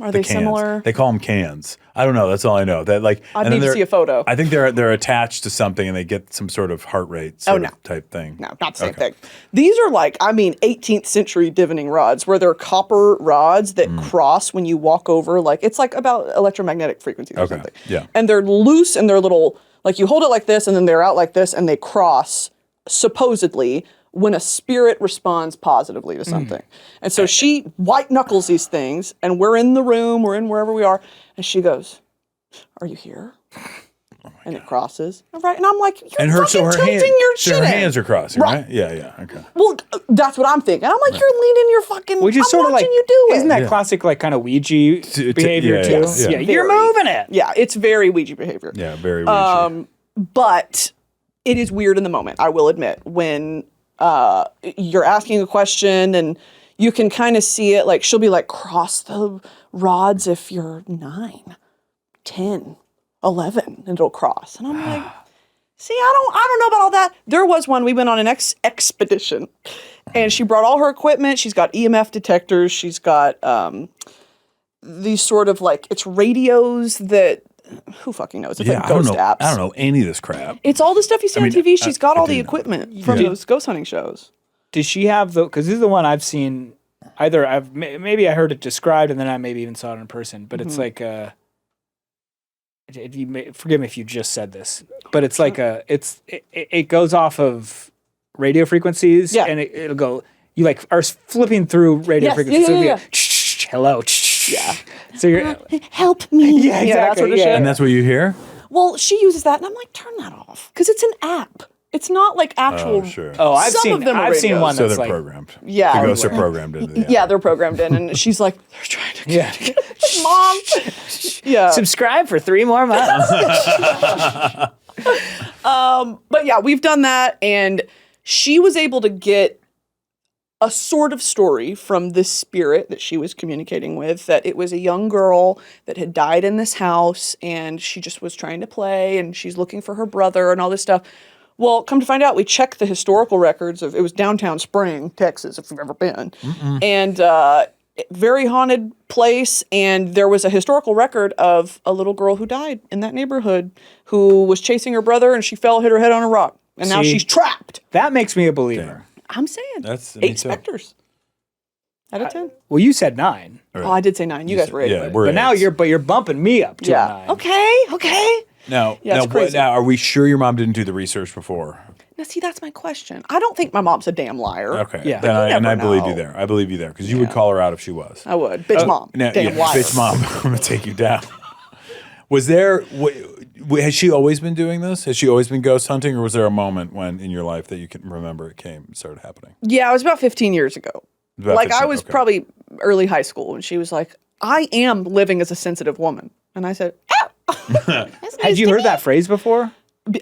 Are they cans. similar? They call them cans. I don't know. That's all I know. That I need to see a photo. I think they're attached to something and they get some sort of heart rate type thing. No, not the same thing. These are 18th century divining rods where they're copper rods that cross when you walk over. It's like about electromagnetic frequencies or something. Yeah. And they're loose and they're little, you hold it like this and then they're out like this and they cross supposedly when a spirit responds positively to something. And so she white knuckles these things and we're in the room, we're in wherever we are. And she goes, "Are you here?" And it crosses. Right. And I'm like, "You're her hands are crossing, right? Yeah. Okay. Well, that's what I'm thinking. I'm like, "You're leaning your fucking, Which is I'm sort of watching you do it." Isn't that classic kind of Ouija behavior too? Yes. Yeah, you're moving it. Yeah, it's very Ouija behavior. Yeah, very Ouija. But it is weird in the moment, I will admit, when you're asking a question and you can kind of see it, she'll be like, "Cross the rods if you're 9, 10, 11, and it'll cross." And I'm like, see, I don't know about all that. There was one, we went on an expedition and she brought all her equipment. She's got EMF detectors. She's got these sort of it's radios that, who fucking knows? It's like ghost apps. I don't know any of this crap. It's all the stuff you see on TV. She's got all the equipment from those ghost hunting shows. Does she have because this is the one I've seen, maybe I heard it described and then I maybe even saw it in person, but it's like forgive me if you just said this, but it's like it goes off of radio frequencies and it'll go, you are flipping through radio frequencies. Yeah. Hello. Yeah. So you're help me. Yeah, exactly. That sort of shit. And that's what you hear? Well, she uses that and I'm like, turn that off. Because it's an app. It's not actual. Oh, sure. Oh, I've I've seen one so that's they're programmed. Yeah. The ghosts are programmed into the app. Yeah, they're programmed in. And she's like, they're trying to get Mom. Yeah. Subscribe for 3 more months. But yeah, we've done that. And she was able to get a sort of story from this spirit that she was communicating with, that it was a young girl that had died in this house and she just was trying to play and she's looking for her brother and all this stuff. Well, come to find out, we checked the historical records it was downtown Spring, Texas, if you've ever been. And very haunted place. And there was a historical record of a little girl who died in that neighborhood who was chasing her brother and she fell, hit her head on a rock. And now she's trapped. That makes me a believer. I'm saying. That's 8 specters out of 10. Well, you said 9. Right. Oh, I did say 9. You guys were 8. Yeah, but now you're bumping me up to a 9. Okay. Now, crazy. now, are we sure your mom didn't do the research before? Now, see, that's my question. I don't think my mom's a damn liar. Okay. Yeah. And I believe you there. I believe you there because you would call her out if she was. I would. Bitch mom. Damn liar. Bitch mom. I'm going to take you down. Was there, has she always been doing this? Has she always been ghost hunting, or was there a moment when in your life that you can remember it started happening? Yeah, it was about 15 years ago. I was probably early high school, and she was like, "I am living as a sensitive woman." And I said, "Oh." Had you heard that phrase before?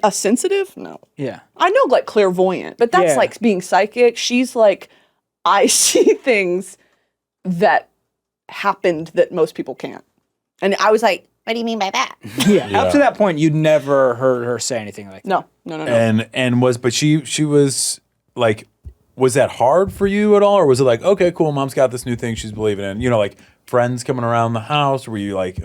A sensitive? No. Yeah. I know like clairvoyant, but that's like being psychic. She's like, I see things that happened that most people can't. And I was like, what do you mean by that? Yeah. Up to that point, you'd never heard her say anything like that. No. But she was like, was that hard for you at all? Or was it like, okay, cool, mom's got this new thing she's believing in? You know, like friends coming around the house? Were you like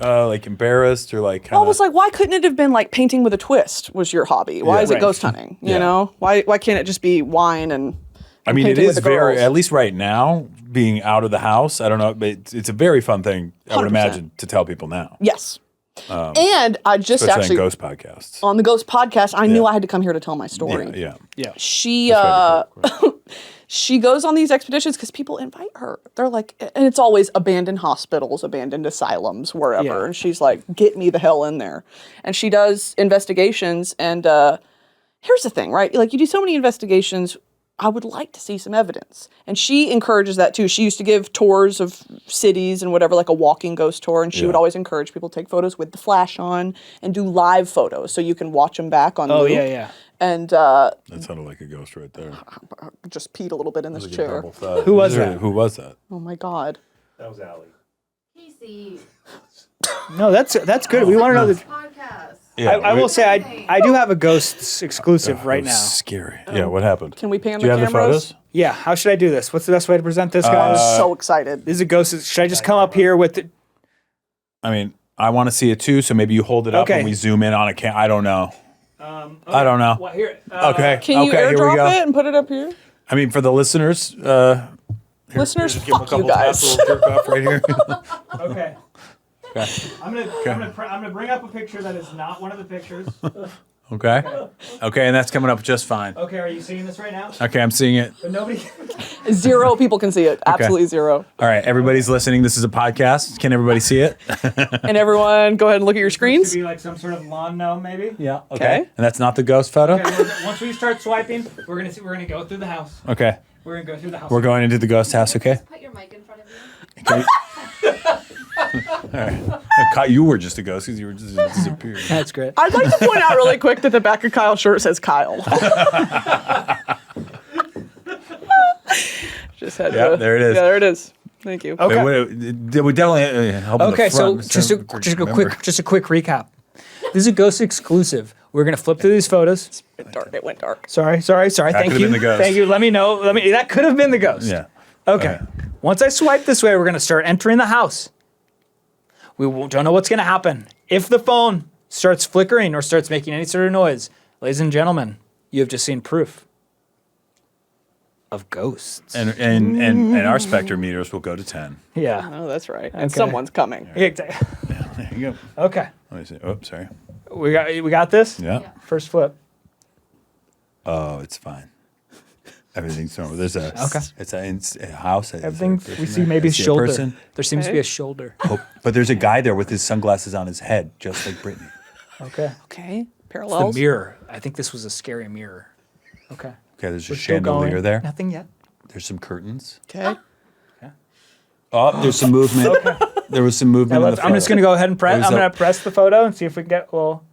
embarrassed or like I was like, why couldn't it have been like painting with a twist was your hobby? Why is it ghost hunting? You know? Why can't it just be wine and I mean, it painting with is the very, girls? at least right now, being out of the house, I don't know, but it's a very fun thing, I would 100%. imagine, to tell people now. Yes. And I just Especially actually on ghost podcasts. on the ghost podcast, I knew I had to come here to tell my story. Yeah. She she goes on these expeditions because people invite her. They're like, and it's always abandoned hospitals, abandoned asylums, wherever. Yeah. And she's like, get me the hell in there. And she does investigations. And here's the thing, right? Like you do so many investigations, I would like to see some evidence. And she encourages that too. She used to give tours of cities and whatever, like a walking ghost tour. And she would always encourage people to take photos with the flash on and do live photos so you can watch them back on loop. Yeah. And That sounded like a ghost right there. just peed a little bit in this Like a chair. double thud. Who was that? Who was that? Oh my God. That was Allie. PC No, that's good. We want to know the. podcast. Yeah, I will say I do have a ghosts exclusive right It was now. scary. Yeah, what happened? Can we pan Do you the have the cameras? photos? Yeah. How should I do this? What's the best way to present this, I'm guys? so excited. This is a ghost. Should I just come up here with the? I mean, I want to see it too, so maybe you hold it up Okay. and we zoom in on a I don't know. I don't know. Well, here. Okay. Can you here we airdrop go. it and put it up here? I mean, for the listeners, Listeners, give 'em a fuck couple you guys. taps, a little jerk off right here. Okay. Okay. I'm gonna bring up a picture that is not one of the pictures. Okay. Okay, and that's coming up just fine. Okay, are you seeing this right now? Okay, I'm seeing it. But nobody. 0 people can see it. Absolutely 0. All right, everybody's listening. This is a podcast. Can everybody see it? And everyone, go ahead and look at your screens. Could be like some sort of lawn gnome, maybe. Yeah. Okay. And that's not the ghost photo? Okay, once we start swiping, we're gonna go through the house. Okay. We're gonna go through the house. We're going into the ghost house, okay? Put your mic in front of you. Can we- All right. You were just a ghost because you were just disappeared. That's great. I'd like to point out really quick that the back of Kyle's shirt says Kyle. Just had Yeah, to. there it is. Yeah, there it is. Thank you. Okay. We definitely help in the Okay, so front, just a quick recap. This is a ghost exclusive. We're gonna flip through these photos. It went dark. Sorry. That Thank could've you. been the ghost. Thank you. Let me know. That could have been the ghost. Yeah. Okay. Once I swipe this way, we're gonna start entering the house. Don't know what's gonna happen. If the phone starts flickering or starts making any sort of noise, ladies and gentlemen, you have just seen proof of ghosts. And our specter meters will go to 10. Yeah. Oh, that's right. And Okay. someone's coming. Yeah, exactly. There you go. Okay. Let me see. Oh, sorry. We got this? Yeah. First flip. Oh, it's fine. Everything's normal. There's a Okay. It's a house. Is there a Everything person we see there? maybe I a see shoulder. person. There seems to be a shoulder. Oh, but there's a guy there with his sunglasses on his head, just like Brittany. Okay. Okay. The Parallels. mirror. I think this was a scary mirror. Okay. Okay, there's a We're still chandelier going. there. Nothing yet. There's some curtains. Okay. Oh, there's some movement. There was some movement. In the I'm just going to go ahead and press. There's I'm a- going to press the photo and see if we can get. Well,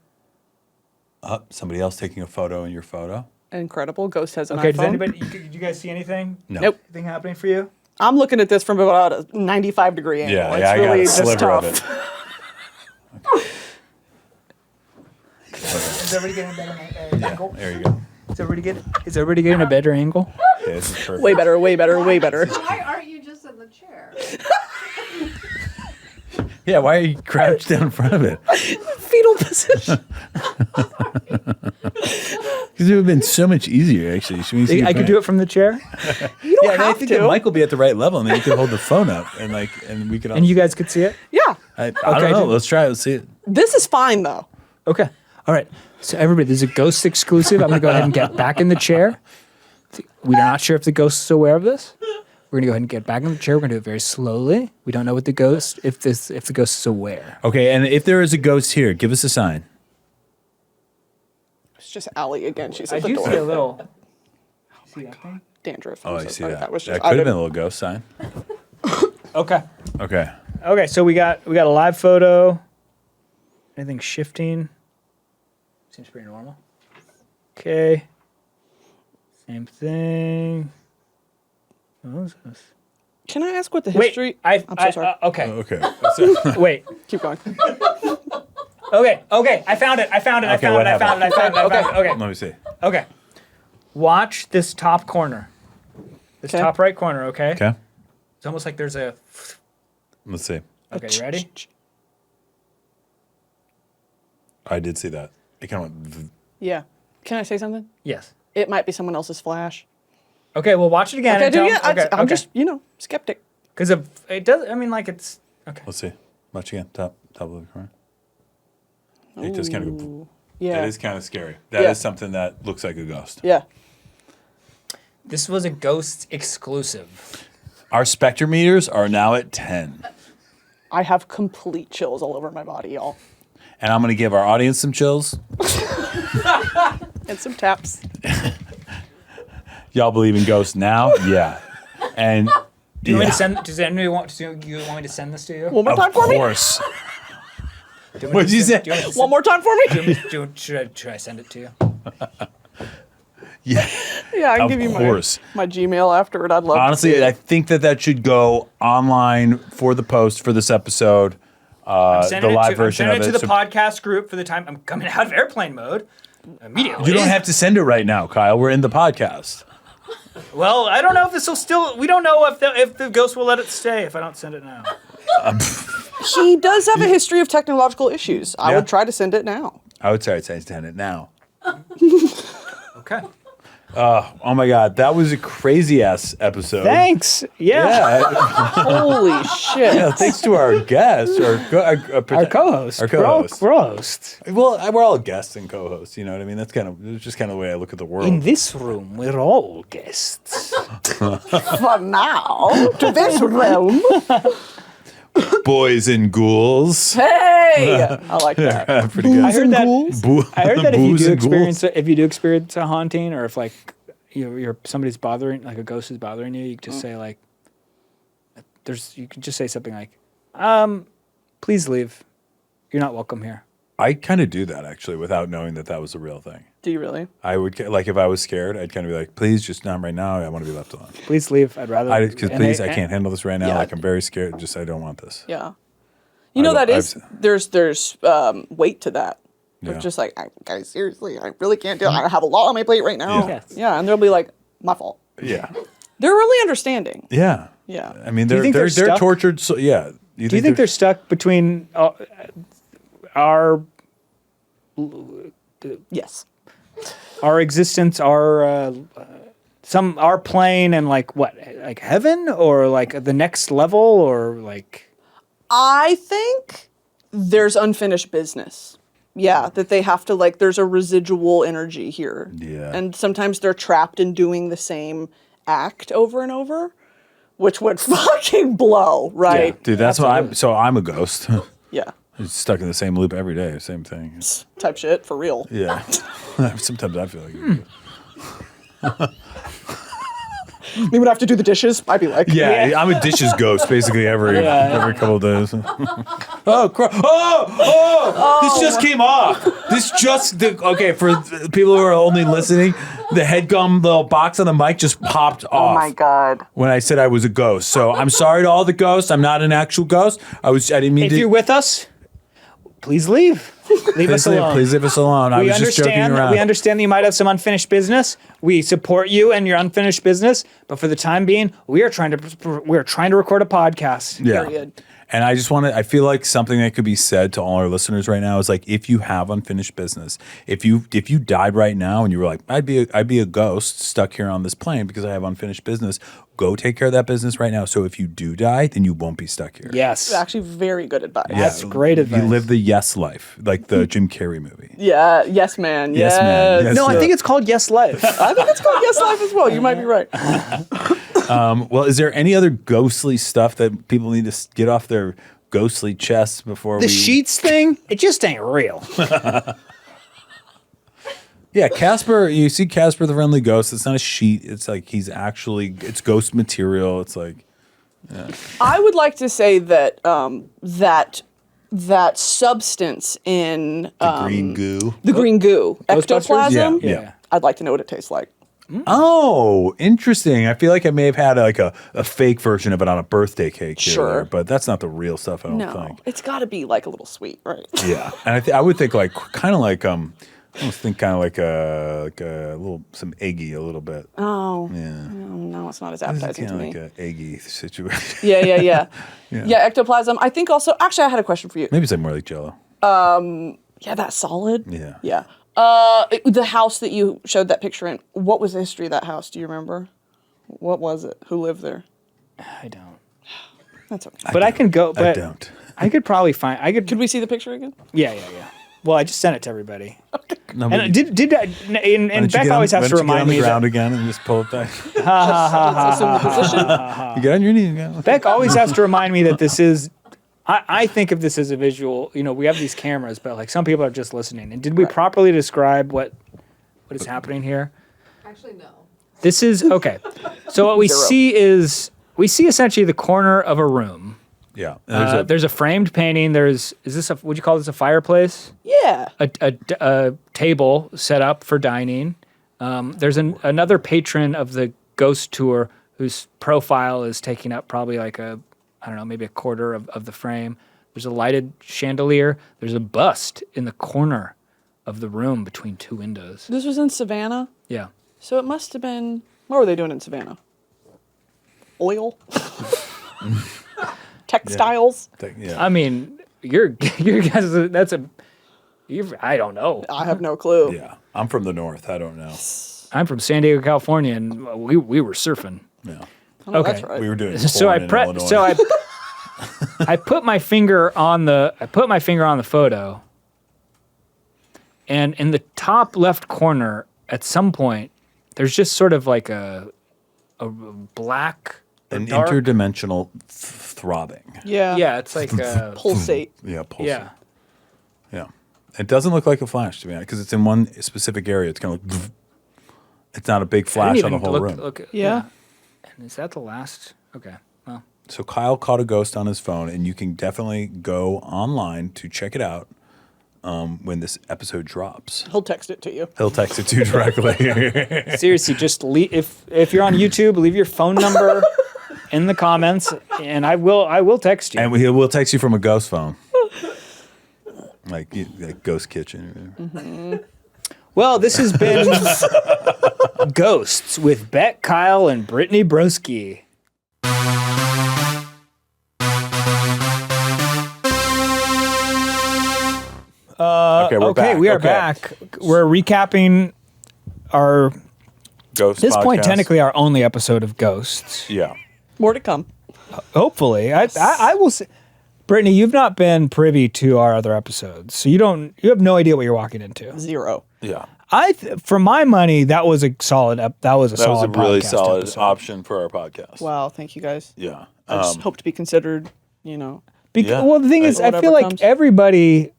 Oh, somebody else taking a photo in your photo. Incredible. Ghost has an okay. iPhone. Does anybody? Did you guys see anything? No. Nope. Anything happening for you? I'm looking at this from about a 95-degree angle. Yeah, it's yeah, I really got a just sliver tough. of it. Is everybody getting a better angle? There you go. Is everybody getting a better angle? Yeah, this is perfect. Way better, way better, way better. Why aren't you just in the chair? Yeah, why are you crouched down in front of it? Fetal position. Because it would have been so much easier, actually. Should we see I could do it from the chair, You don't Yeah, and I have think to. the mic will be at the right level, and then you can hold the phone up, and we could. All, and you guys could see it. Yeah. I don't know. Let's try it. Let's see it. This is fine, though. Okay. All right. So everybody, this is a ghost exclusive. I'm going to go ahead and get back in the chair. We're not sure if the ghost is aware of this. We're going to go ahead and get back in the chair. We're going to do it very slowly. We don't know what the ghost, if the ghost is aware. Okay, and if there is a ghost here, give us a sign. It's just Allie again. She's I at the do door. see a little. See that thing? Dandruff. Oh, I'm I so see sorry. that. That was That just. could have been a little ghost sign. Okay. Okay. Okay. So we got a live photo. Anything shifting? Seems pretty normal. Okay. Same thing. What was this? Can I ask what the history? I'm so sorry. Okay. Okay. Wait. Keep going. Okay. I found it. I found it. Okay. Let me see. Okay. Watch this top corner. This Okay. top right corner, okay? Okay. It's almost like there's a... Let's see. Okay, you ready? I did see that. It kind of went. Yeah. Can I say something? Yes. It might be someone else's flash. Okay, well, watch it again. I'm just, skeptic. Because it does, I mean, like, it's... Okay. Let's see. Watch again. Top of the corner. It does kind of go. Yeah. That is kind of scary. That is something that looks like a ghost. Yeah. This was a ghost exclusive. Our specter meters are now at 10. I have complete chills all over my body, y'all. And I'm going to give our audience some chills. And some taps. Y'all believe in ghosts now? Yeah. And Do you want me to send? Does anybody want? Do you want me to send this to you? One more time for me? Of course. What did you say? One more time for me? Should I send it to you? Yeah. Yeah, I can Of give you course. my Gmail afterward. I'd love to. Honestly, I think that should go online for the post for this episode. The live version of it. I'm sending it to the podcast group for the time. I'm coming out of airplane mode immediately. You don't have to send it right now, Kyle. We're in the podcast. Well, I don't know if this will still. We don't know if the ghost will let it stay if I don't send it now. He does have a history of technological issues. I would try to send it now. I would say I'd send it now. Okay. Oh my God, that was a crazy ass episode. Thanks. Yeah. Holy shit. Yeah, thanks to our guest, Our co-host. Our co-host. We're all hosts. Well, we're all guests and co-hosts. You know what I mean? It's just kind of the way I look at the world. In this room, we're all guests. For now, to this realm. Boys and ghouls. Hey! I like that. Pretty good. I heard that Ghouls. if you do experience a haunting, or if like you're somebody's bothering, like a ghost is bothering you, you can just say like, you can just say something like, please leave. You're not welcome here. I kind of do that actually without knowing that was a real thing. Do you really? I would like if I was scared, I'd kind of be like, please, just not right now. I want to be left alone. Please leave. I'd rather. Because please, I can't handle this right now. Yeah. Like I'm very scared. Just I don't want this. Yeah. You know there's weight to that. Yeah. It's just like, guys, seriously, I really can't do it. I have a lot on my plate right now. Yeah. Yes. Yeah, and they'll be like, my fault. Yeah. They're really understanding. Yeah. Yeah. I mean, you think they're stuck? tortured. So yeah. Do you think they're stuck between our existence, our plane, and like what, like heaven, or like the next level, or like? I think there's unfinished business. Yeah, that they have to like. There's a residual energy here. Yeah. And sometimes they're trapped in doing the same act over and over, which would fucking blow, right? Yeah. Dude, that's why I'm a ghost. Yeah. It's stuck in the same loop every day, same thing. Type shit for real. Yeah. Sometimes I feel like it. Me would have to do the dishes. I'd be like, Yeah, I'm a dishes ghost basically every couple of days. This just came off. Okay, for people who are only listening, the Headgum little box on the mic just popped off. oh my God. When I said I was a ghost. So I'm sorry to all the ghosts. I'm not an actual ghost. I didn't mean If to. you're with us, please leave. Leave us alone. Please leave us alone. I was just joking around. We understand that you might have some unfinished business. We support you and your unfinished business, but for the time being, we are trying to record a podcast. Yeah. Period. And I just I feel like something that could be said to all our listeners right now is like, if you have unfinished business, if you died right now and you were like, I'd be a ghost stuck here on this plane because I have unfinished business, go take care of that business right now. So if you do die, then you won't be stuck here. Yes. Actually, very good advice. That's great advice. You live the yes life, like the Jim Carrey movie. Yeah. Yes, man. Yes, man. Yes. No, I think it's called Yes Life. I think it's called Yes Life as well. You might be right. Well, is there any other ghostly stuff that people need to get off their ghostly chests before The sheets thing, it just ain't real. Yeah, Casper, you see Casper the Friendly Ghost, it's not a sheet, it's like it's ghost material. It's like I would like to say that that substance in the green goo. the green goo, Ghostbusters? ectoplasm, Yeah. I'd like to know what it tastes like. Oh, interesting. I feel like I may have had like a fake version of it on a birthday cake. Sure. But that's not the real stuff, I don't think. It's got to be like a little sweet, right? Yeah. And I would think like kind of like, I almost think kind of like a little, some eggy a little bit. Oh. Yeah. No, it's not as appetizing to me. Kind of like an eggy situation. Yeah, ectoplasm. I think also, actually, I had a question for you. Maybe something more like Jell-O. Yeah, that's solid. Yeah. Yeah. The house that you showed that picture in, what was the history of that house? Do you remember? What was it? Who lived there? I don't. That's okay. But I can go. But I don't. I could probably find. Could we see the picture again? Yeah. Well, I just sent it to everybody. No, And Beck always has to remind me Get on the ground that again and just pull it back. Let's assume the position. You get on your knees again. Beck always has to remind me that this is. I think of this as a visual. We have these cameras, but like some people are just listening. And did we properly describe what is happening here? Actually, no. This is okay. So what we see is essentially the corner of a room. Yeah. There's a framed painting. Would you call this a fireplace? Yeah. A table set up for dining. There's another patron of the ghost tour whose profile is taking up probably like maybe a quarter of the frame. There's a lighted chandelier. There's a bust in the corner of the room between two windows. This was in Savannah? Yeah. So it must have been, what were they doing in Savannah? Oil? Textiles? Yeah. I mean, your guess I don't know. I have no clue. Yeah. I'm from the north. I don't know. I'm from San Diego, California, and we were surfing. Yeah. Oh, Okay. that's right. We were doing So I I put my finger on the photo, and in the top left corner, at some point, there's just sort of like a black, an dark, interdimensional throbbing. Yeah. Yeah, it's like Pulsate. Yeah, pulse. yeah. Yeah. It doesn't look like a flash to me because it's in one specific area. It's kind of like, it's not a big flash on the whole room. Yeah. And is that the last? Okay. Well. So Kyle caught a ghost on his phone, and you can definitely go online to check it out when this episode drops. He'll text it to you. He'll text it to you directly. Seriously, just if you're on YouTube, leave your phone number in the comments, and I will text you. And we'll text you from a ghost phone. Like Ghost Kitchen. Mm-hmm. Well, this has been Ghosts with Beck, Kyle, and Brittany Broski. Okay, we're back. We are back. We're recapping our Ghost this point, podcast. technically our only episode of Ghosts. Yeah. More to come. Hopefully, I will say, Brittany, you've not been privy to our other episodes, so you have no idea what you're walking into. Zero. Yeah. For my money, that was a solid. That was a really podcast solid episode. option for our podcast. Wow. Thank you guys. Yeah. I just hope to be considered, Yeah. Well, the thing is, I feel like comes. everybody,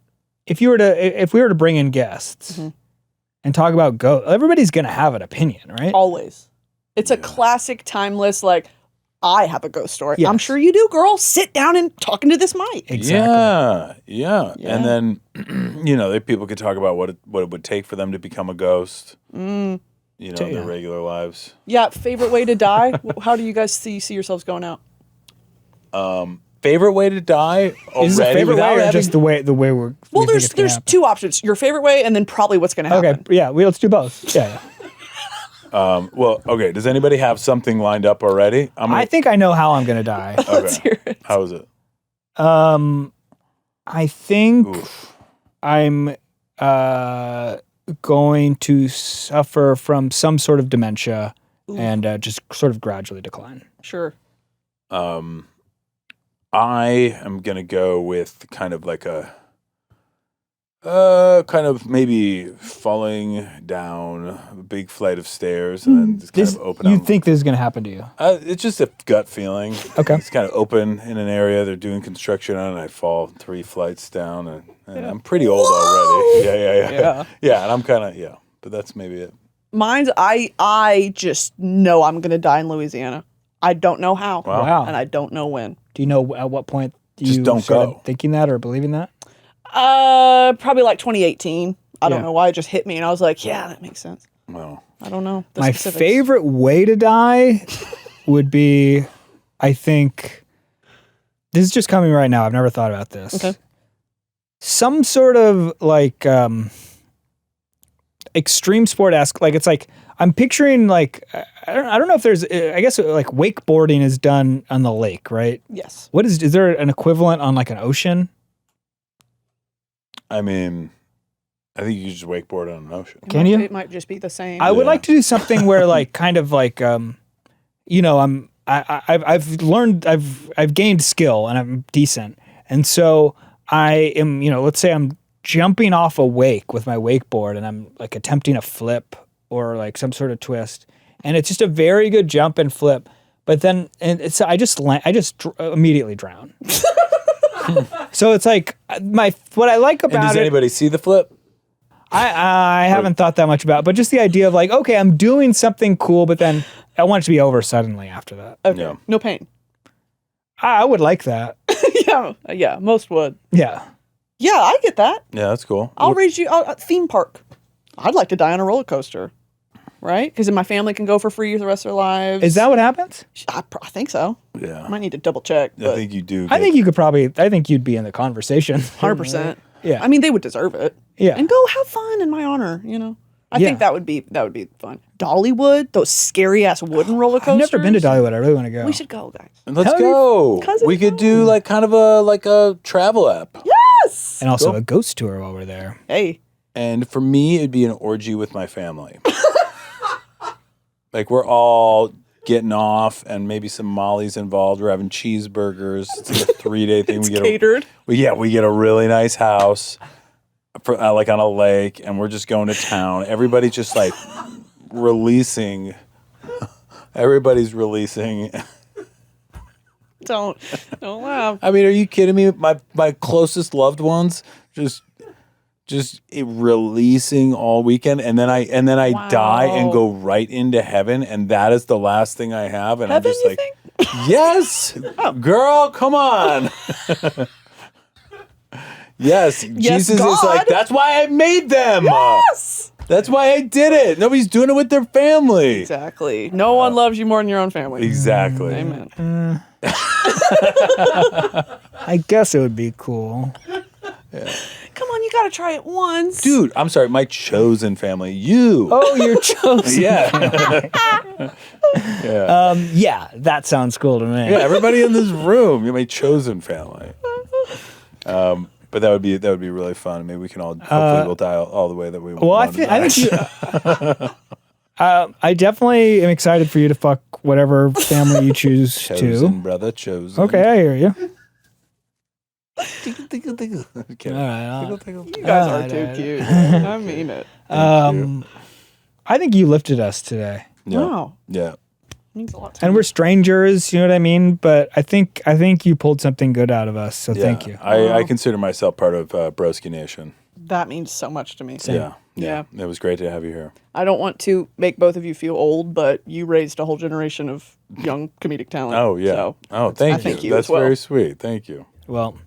if we were to bring in guests and talk about ghosts, everybody's gonna have an opinion, right? always. It's a classic, timeless, like, I have a ghost story. Yes. I'm sure you do, girl. Sit down and talk into this mic. Exactly. Yeah. And then, people could talk about what it would take for them to become a ghost. In their regular lives. Yeah. Favorite way to die? How do you guys see yourselves going out? Favorite way to die? Is it a favorite way or just the way we're? Well, we think it's gonna there's happen? two options. Your favorite way, and then probably what's going to happen. Okay, yeah, let's do both. Yeah. Well, okay. Does anybody have something lined up already? I think I know how I'm gonna die. Let's hear it. How is it? I think I'm going to suffer from some sort of dementia and just sort of gradually decline. Sure. I am gonna go with kind of like a kind of maybe falling down a big flight of stairs and then just kind of open You up. think this is gonna happen to you? It's just a gut feeling. Okay. It's kind of open in an area they're doing construction on, and I fall 3 flights down, and I'm pretty old already. Yeah. Yeah, and I'm kind of, but that's maybe it. Mine's, I just know I'm going to die in Louisiana. I don't know how. Wow. And I don't know when. Do you know at what point Just you don't started go. thinking that or believing that? Probably like 2018. I don't know why it just hit me, and I was like, yeah, that makes sense. Well, I don't know. My favorite way to die would be, I think, this is just coming right now. I've never thought about this. Okay. Some sort of like extreme sport-esque, like it's like, I'm picturing like, I don't know if there's, I guess like wakeboarding is done on the lake, right? Yes. Is there an equivalent on like an ocean? I mean, I think you can just wakeboard on an ocean. Can you? It might just be the same. I would like to do something where like kind of like you know, I've learned, I've gained skill and I'm decent. And so I am, you know, let's say I'm jumping off a wake with my wakeboard and I'm like attempting a flip or like some sort of twist. And it's just a very good jump and flip. But then I just immediately drown. So it's like what I like about And does anybody see the flip? I haven't thought that much about it, but just the idea of like, okay, I'm doing something cool, but then I want it to be over suddenly after that. Okay. Yeah. No pain. I would like that. Yeah, most would. Yeah. Yeah, I get that. Yeah, that's cool. I'll raise you theme park. I'd like to die on a roller coaster, right? Because then my family can go for free for the rest of their lives. Is that what happens? I think so. Yeah. I might need to double check. I think you do. I think you could probably. I think you'd be in the conversation. 100%. Yeah. I mean, they would deserve it. Yeah. And go have fun in my honor. You know. I think that would be fun. Dollywood, those scary ass wooden roller coasters. I've never been to Dollywood. I really want to go. We should go, guys. Let's go. We could do like kind of a travel app. Yes. And also a ghost tour while we're there. Hey. And for me, it'd be an orgy with my family. Like we're all getting off, and maybe some Molly's involved. We're having cheeseburgers. It's like a 3-day thing. It's catered. We get a really nice house, like on a lake, and we're just going to town. Everybody's just like releasing. Everybody's releasing. Don't laugh. I mean, are you kidding me? My closest loved ones just releasing all weekend, and then I die and go right into heaven, and that is the last thing I have, and Heaven, I'm just like, yes, girl, come on. Yes, Jesus God. is like, that's why I made them. Yes. That's why I did it. Nobody's doing it with their family. Exactly. No one loves you more than your own family. Exactly. Amen. I guess it would be cool. Yeah. Come on, you got to try it once. Dude, I'm sorry, my chosen family. You. Oh, you're chosen. Yeah. Yeah, that sounds cool to me. Yeah, everybody in this room, you're my chosen family. But that would be really fun. Maybe we can hopefully we'll die all the way that we want. Well, I think you. I definitely am excited for you to fuck whatever family you choose chosen, to. Brother, chosen. Okay, I hear you. Okay. All right. You guys are too cute. I mean it. I think you lifted us today. Yeah. Wow. Yeah. Means a lot to And me. we're strangers, you know what I mean? But I think you pulled something good out of us, so thank you. I consider myself part of Broski Nation. That means so much to me. Yeah. Yeah. It was great to have you here. I don't want to make both of you feel old, but you raised a whole generation of young comedic talent. Oh, yeah. So Thank you. thank you That's as well. very sweet. Thank you. Well,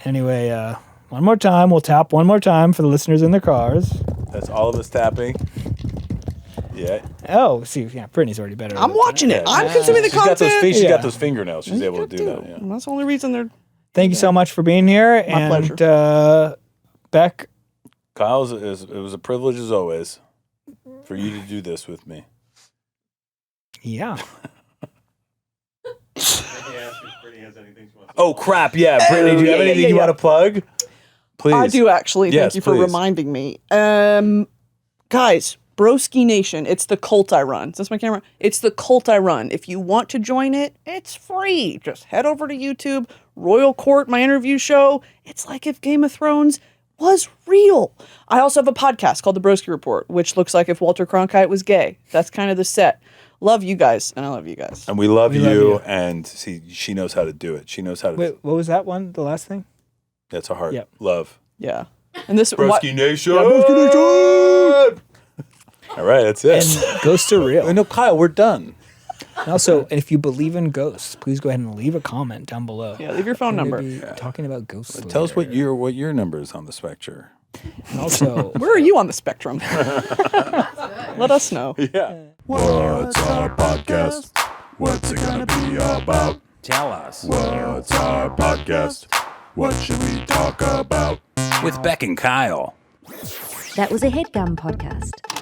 anyway, one more time. We'll tap one more time for the listeners in their cars. That's all of us tapping. Yeah. Oh, see, yeah, Brittany's already better. I'm at watching it. Yeah. I'm consuming the She's got content. those Yeah. got those fingernails. She's able to do that. Yeah. That's the only reason they're. Thank you so much for being here. My and pleasure. Beck, Kyle, it was a privilege as always for you to do this with me. yeah. Oh crap! Yeah, Brittany, do you have anything you want to plug? Please. I do actually. Yes, Thank you for please. reminding me. Guys, Broski Nation, it's the cult I run. Is this my camera? It's the cult I run. If you want to join it, it's free. Just head over to YouTube, Royal Court, my interview show. It's like if Game of Thrones was real. I also have a podcast called The Broski Report, which looks like if Walter Cronkite was gay. That's kind of the set. Love you guys, and I love you guys. And we love love you. you. And see, she knows how to do it. She knows how to. Wait, what was that one? The last thing? That's a heart. Yep. Love. Yeah. And this Broski Nation. Yeah, Broski Nation. All right, that's it. And ghosts are real. No, Kyle, we're done. And also, if you believe in ghosts, please go ahead and leave a comment down below. Yeah, leave your phone We're number. gonna be talking about ghosts. Tell us later. what your number is on the spectre. And also, where are you on the spectrum? Let us know. Yeah. What's our podcast? What's it gonna be about? Tell us. What's our podcast? What should we talk about? With Beck and Kyle. That was a Headgum podcast.